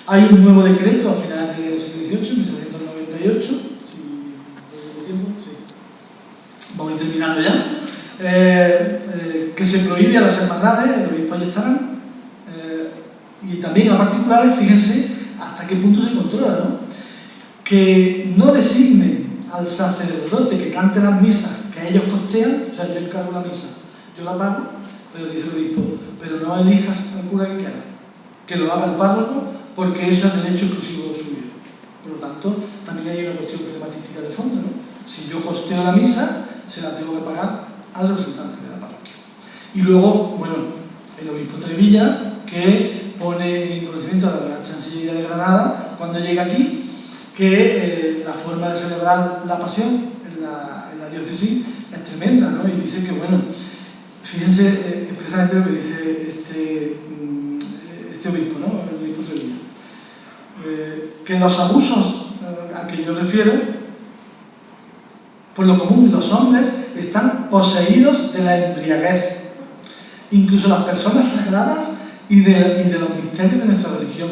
Hay un nuevo decreto a finales del siglo XVIII, 1798, vamos a ir terminando ya, que se prohíbe a las hermandades, el obispo Ayestarán, y también a particulares, fíjense hasta qué punto se controla, ¿no? Que no designen al sacerdote que cante las misas que ellos costean, o sea, yo encargo la misa, yo la pago, pero dice el obispo, pero no elijas al cura que quiera, que lo haga el párroco, porque eso es derecho exclusivo suyo. Por lo tanto, también hay una cuestión pragmática de fondo, ¿no? Si yo costeo la misa, se la tengo que pagar al representante de la parroquia. Y luego, bueno, el obispo Trevilla, que pone en conocimiento de la Chancillería de Granada, cuando llega aquí, que la forma de celebrar la pasión en la diócesis es tremenda, ¿no? Y dice que, bueno, fíjense expresamente lo que dice este obispo, ¿no? El obispo Trevilla. Que los abusos a que yo refiero, por lo común los hombres están poseídos de la embriaguez, incluso las personas sagradas y de los misterios de nuestra religión,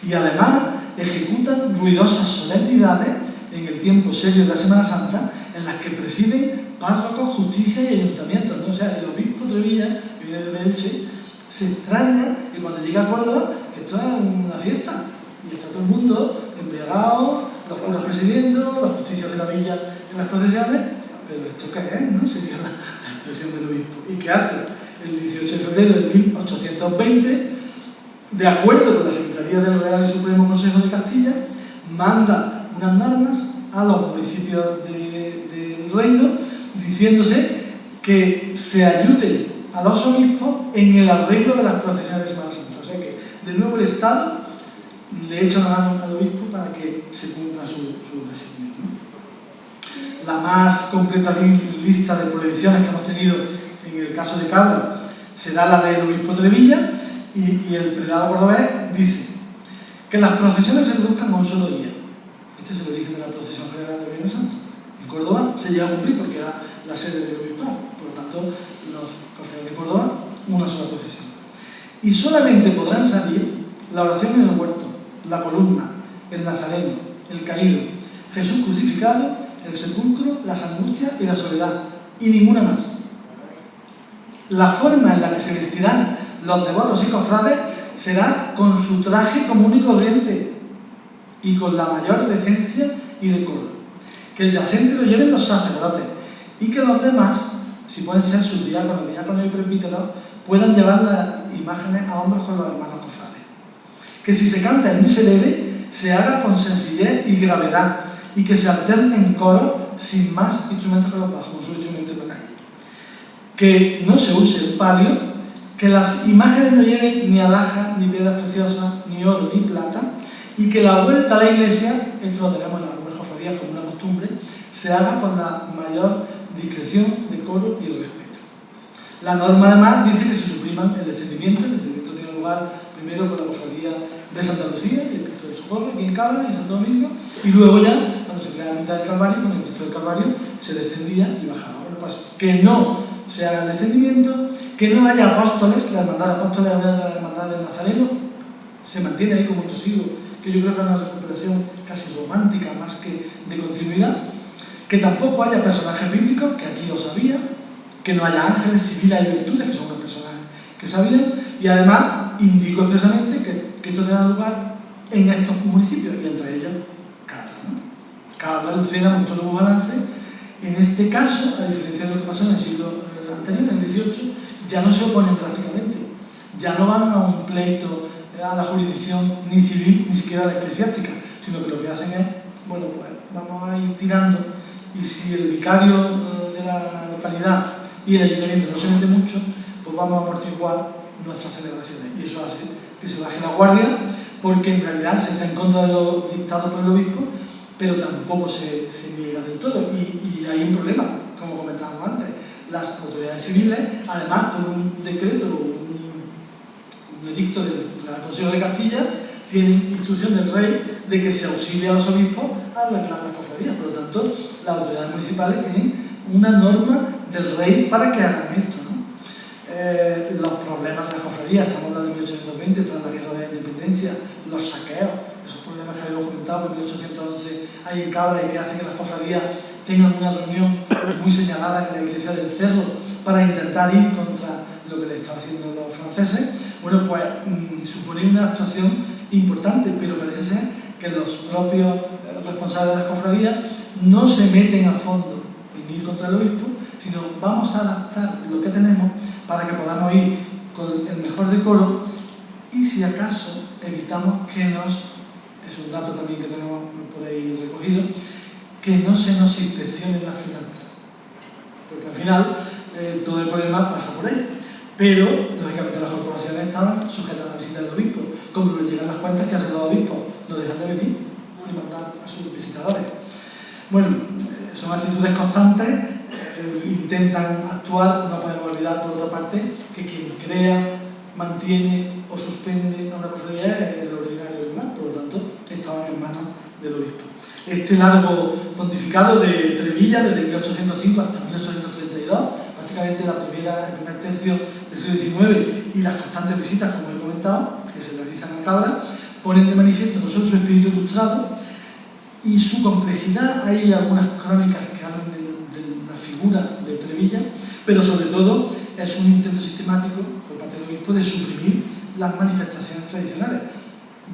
y además ejecutan ruidosas solemnidades en el tiempo serio de la Semana Santa, en las que presiden párrocos, justicia y ayuntamientos, ¿no? O sea, el obispo Trevilla, que viene de Elche, se extraña que cuando llega a Córdoba esto es una fiesta y está todo el mundo embriagado, los curas presidiendo, los justicias de la villa en las procesiones, pero esto qué es, ¿no? Sería la expresión del obispo. ¿Y qué hace? El 18 de febrero de 1820, de acuerdo con la Secretaría del Real y Supremo Consejo de Castilla, manda unas normas a los municipios del reino, diciéndose que se ayude a los obispos en el arreglo de las procesiones de Semana Santa. O sea que, de nuevo, el Estado le echa una mano al obispo para que se cumpla su designio, ¿no? La más completa lista de prohibiciones que hemos tenido en el caso de Cabra será la del obispo Trevilla, y el prelado cordobés dice que las procesiones se reduzcan a un solo día. Este es el origen de la procesión general de Viernes Santo. En Córdoba se llega a cumplir porque era la sede del obispado, por lo tanto, los cofrades de Córdoba, una sola procesión. Y solamente podrán salir la oración en el huerto, la columna, el nazareno, el caído, Jesús crucificado, el sepulcro, las angustias y la soledad, y ninguna más. La forma en la que se vestirán los devotos y cofrades será con su traje común y corriente y con la mayor decencia y decoro. Que el yacente lo lleven los sacerdotes y que los demás, si pueden ser sus diáconos y presbíteros, puedan llevar las imágenes a hombros con los hermanos cofrades. Que si se canta el miserere, se haga con sencillez y gravedad y que se alternen coros sin más instrumentos que los bajos, un solo instrumento en la calle. Que no se use el palio, que las imágenes no lleven ni alhajas, ni piedras preciosas, ni oro, ni plata, y que la vuelta a la iglesia, esto lo tenemos en algunas cofradías como una costumbre, se haga con la mayor discreción, decoro y respeto. La norma además dice que se supriman el descendimiento tiene lugar primero con la cofradía de Santa Lucía, y el Cristo del Socorro, aquí en Cabra, en Santo Domingo, y luego ya, cuando se crea la mitad del Calvario, con el Cristo del Calvario, se descendía y bajaba. Bueno, pues que no se haga el descendimiento, que no haya apóstoles, la hermandad de apóstoles es una de las hermandades del Nazareno, se mantiene ahí como otro siglo, que yo creo que es una recuperación casi romántica más que de continuidad, que tampoco haya personajes bíblicos, que aquí lo sabía, que no haya ángeles, civiles y virtudes, que son los personajes que sabían, y además indicó expresamente que esto tenga lugar en estos municipios, y entre ellos Cabra, ¿no? Cabra, Lucena, Montoro, Bujalance. En este caso, a diferencia de lo que pasó en el siglo anterior, en el XVIII, ya no se oponen prácticamente, ya no van a un pleito a la jurisdicción ni civil, ni siquiera a la eclesiástica, sino que lo que hacen es, bueno, pues vamos a ir tirando, y si el vicario de la localidad y el ayuntamiento no se mete mucho, pues vamos a amortiguar nuestras celebraciones, y eso hace que se baje la guardia, porque en realidad se está en contra de lo dictado por el obispo, pero tampoco se niega del todo, y hay un problema, como comentábamos antes. Las autoridades civiles, además por un decreto, un edicto del Consejo de Castilla, tienen instrucción del rey de que se auxilie a los obispos a reclamar las cofradías. Por lo tanto, las autoridades municipales tienen una norma del rey para que hagan esto, ¿no? Los problemas de las cofradías, estamos hablando de 1820, tras la guerra de la independencia, los saqueos, esos problemas que habíamos comentado en 1811 hay en Cabra, y que hacen que las cofradías tengan una reunión muy señalada en la iglesia del Cerro para intentar ir contra lo que le están haciendo los franceses. Bueno, pues supone una actuación importante, pero parece ser que los propios responsables de las cofradías no se meten a fondo en ir contra el obispo, sino vamos a adaptar lo que tenemos para que podamos ir con el mejor decoro, y si acaso evitamos que es un dato también que tenemos por ahí recogido, que no se nos inspeccionen las finanzas, porque al final todo el problema pasa por ahí. Pero, lógicamente, las corporaciones estaban sujetas a la visita del obispo. Como nos llegan las cuentas que hacen los obispos, no dejan de venir y mandar a sus visitadores. Bueno, son actitudes constantes, intentan actuar. No podemos olvidar, por otra parte, que quien crea, mantiene o suspende a una cofradía es el ordinario lugar, por lo tanto, estaban en manos del obispo. Este largo pontificado de Trevilla, desde 1805 hasta 1832, prácticamente el primer tercio del siglo XIX, y las constantes visitas, como he comentado, que se realizan a Cabra, ponen de manifiesto no solo su espíritu ilustrado y su complejidad. Hay algunas crónicas que hablan de la figura de Trevilla, pero sobre todo es un intento sistemático por parte del obispo de suprimir las manifestaciones tradicionales,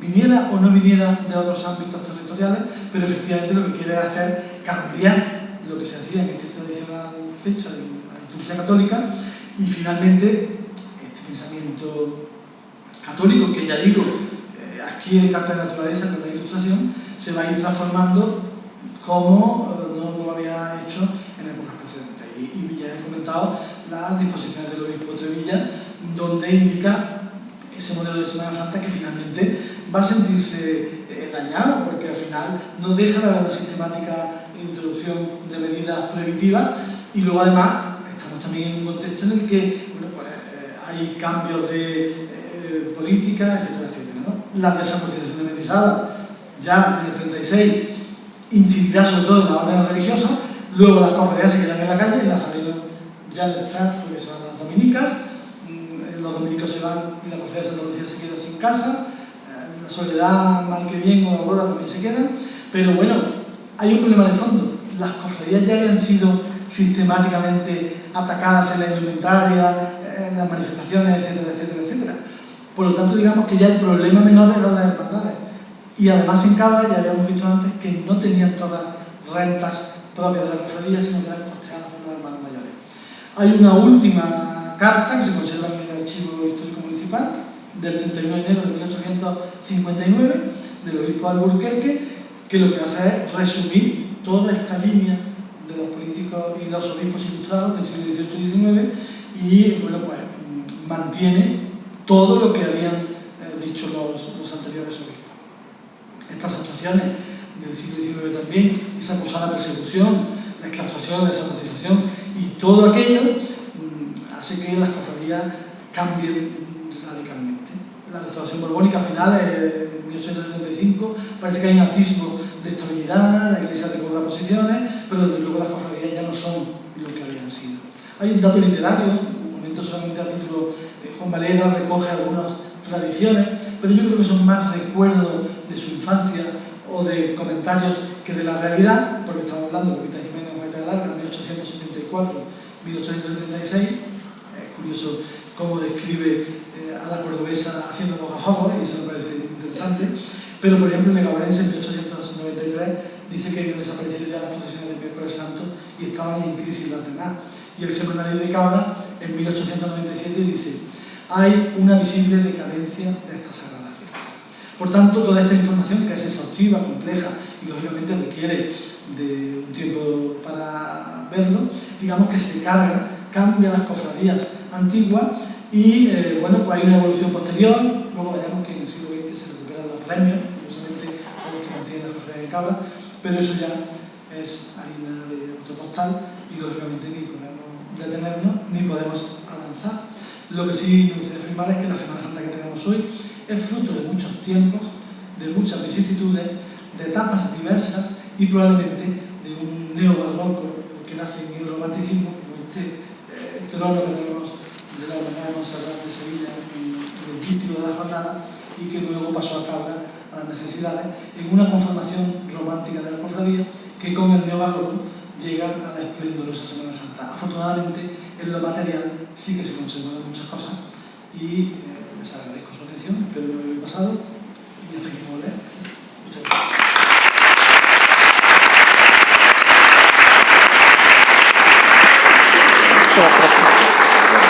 viniera o no viniera de otros ámbitos territoriales, pero efectivamente lo que quiere es hacer cambiar lo que se hacía en esta tradicional fecha de la liturgia católica, y finalmente este pensamiento católico, que ya digo, adquiere carta de naturaleza con la ilustración, se va a ir transformando como no lo había hecho en épocas precedentes. Y ya he comentado las disposiciones del obispo Trevilla, donde indica ese modelo de Semana Santa que finalmente va a sentirse dañado, porque al final no deja de haber una sistemática introducción de medidas prohibitivas, y luego además estamos también en un contexto en el que bueno, pues, hay cambios de política, etcétera, etcétera, ¿no? La desamortización de Mendizábal ya en el 36 incidirá sobre todo en las órdenes religiosas, luego las cofradías se quedan en la calle, y las Nazarenos ya no están porque se van a las dominicas, los dominicos se van y la cofradía de Santa Lucía se queda sin casa, la Soledad, mal que bien, o la Aurora también se quedan, pero bueno, hay un problema de fondo. Las cofradías ya habían sido sistemáticamente atacadas en la indumentaria, en las manifestaciones, etcétera, etcétera, etcétera. Por lo tanto, digamos que ya el problema menor eran las hermandades. Y además en Cabra ya habíamos visto antes que no tenían todas rentas propias de la cofradía, sino que eran costeadas por los hermanos mayores. Hay una última carta que se conserva en el Archivo Histórico Municipal del 31 de enero de 1859 del obispo de Alburquerque, que lo que hace es resumir toda esta línea de los políticos y los obispos ilustrados del siglo XVIII y XIX, y bueno, pues mantiene todo lo que habían dicho los anteriores obispos. Estas actuaciones del siglo XIX también, esa acusada persecución, la exclaustración, la desamortización y todo aquello hace que las cofradías cambien radicalmente. La restauración borbónica final, en 1875, parece que hay un atisbo de estabilidad, la iglesia recobra posiciones, pero desde luego las cofradías ya no son lo que habían sido. Hay un dato literario, un momento solamente a título, Juan Valera recoge algunas tradiciones, pero yo creo que son más recuerdos de su infancia o de comentarios que de la realidad, porque estamos hablando de Pepita Jiménez Huete de Larga, 1874-1876. Es curioso cómo describe a la cordobesa haciendo dos gajos, y eso me parece interesante. Pero, por ejemplo, en Legabarense, en 1893, dice que habían desaparecido ya las procesiones del miércoles santo y estaban en crisis las demás. Y el semanario de Cabra, en 1897, dice: hay una visible decadencia de esta sagrada fiesta. Por tanto, toda esta información, que es exhaustiva, compleja y lógicamente requiere de un tiempo para verlo, digamos que se carga, cambia las cofradías antiguas y bueno, pues hay una evolución posterior. Luego veremos que en el siglo XX se recuperan los premios, curiosamente son los que mantienen la cofradía de Cabra, pero eso ya es harina de otro costal y lógicamente ni podemos detenernos ni podemos avanzar. Lo que sí me gustaría afirmar es que la Semana Santa que tenemos hoy es fruto de muchos tiempos, de muchas vicisitudes, de etapas diversas y probablemente de un neobarroco que nace en el romanticismo, como este trono que tenemos de la Hermandad de Montserrat de Sevilla en el título de la jornada, y que luego pasó a Cabra a las necesidades en una conformación romántica de la cofradía que con el neobarroco llega a la esplendorosa Semana Santa. Afortunadamente, en lo material sí que se conservan muchas cosas y les agradezco su atención, espero que no me haya pasado y hasta aquí puedo leer.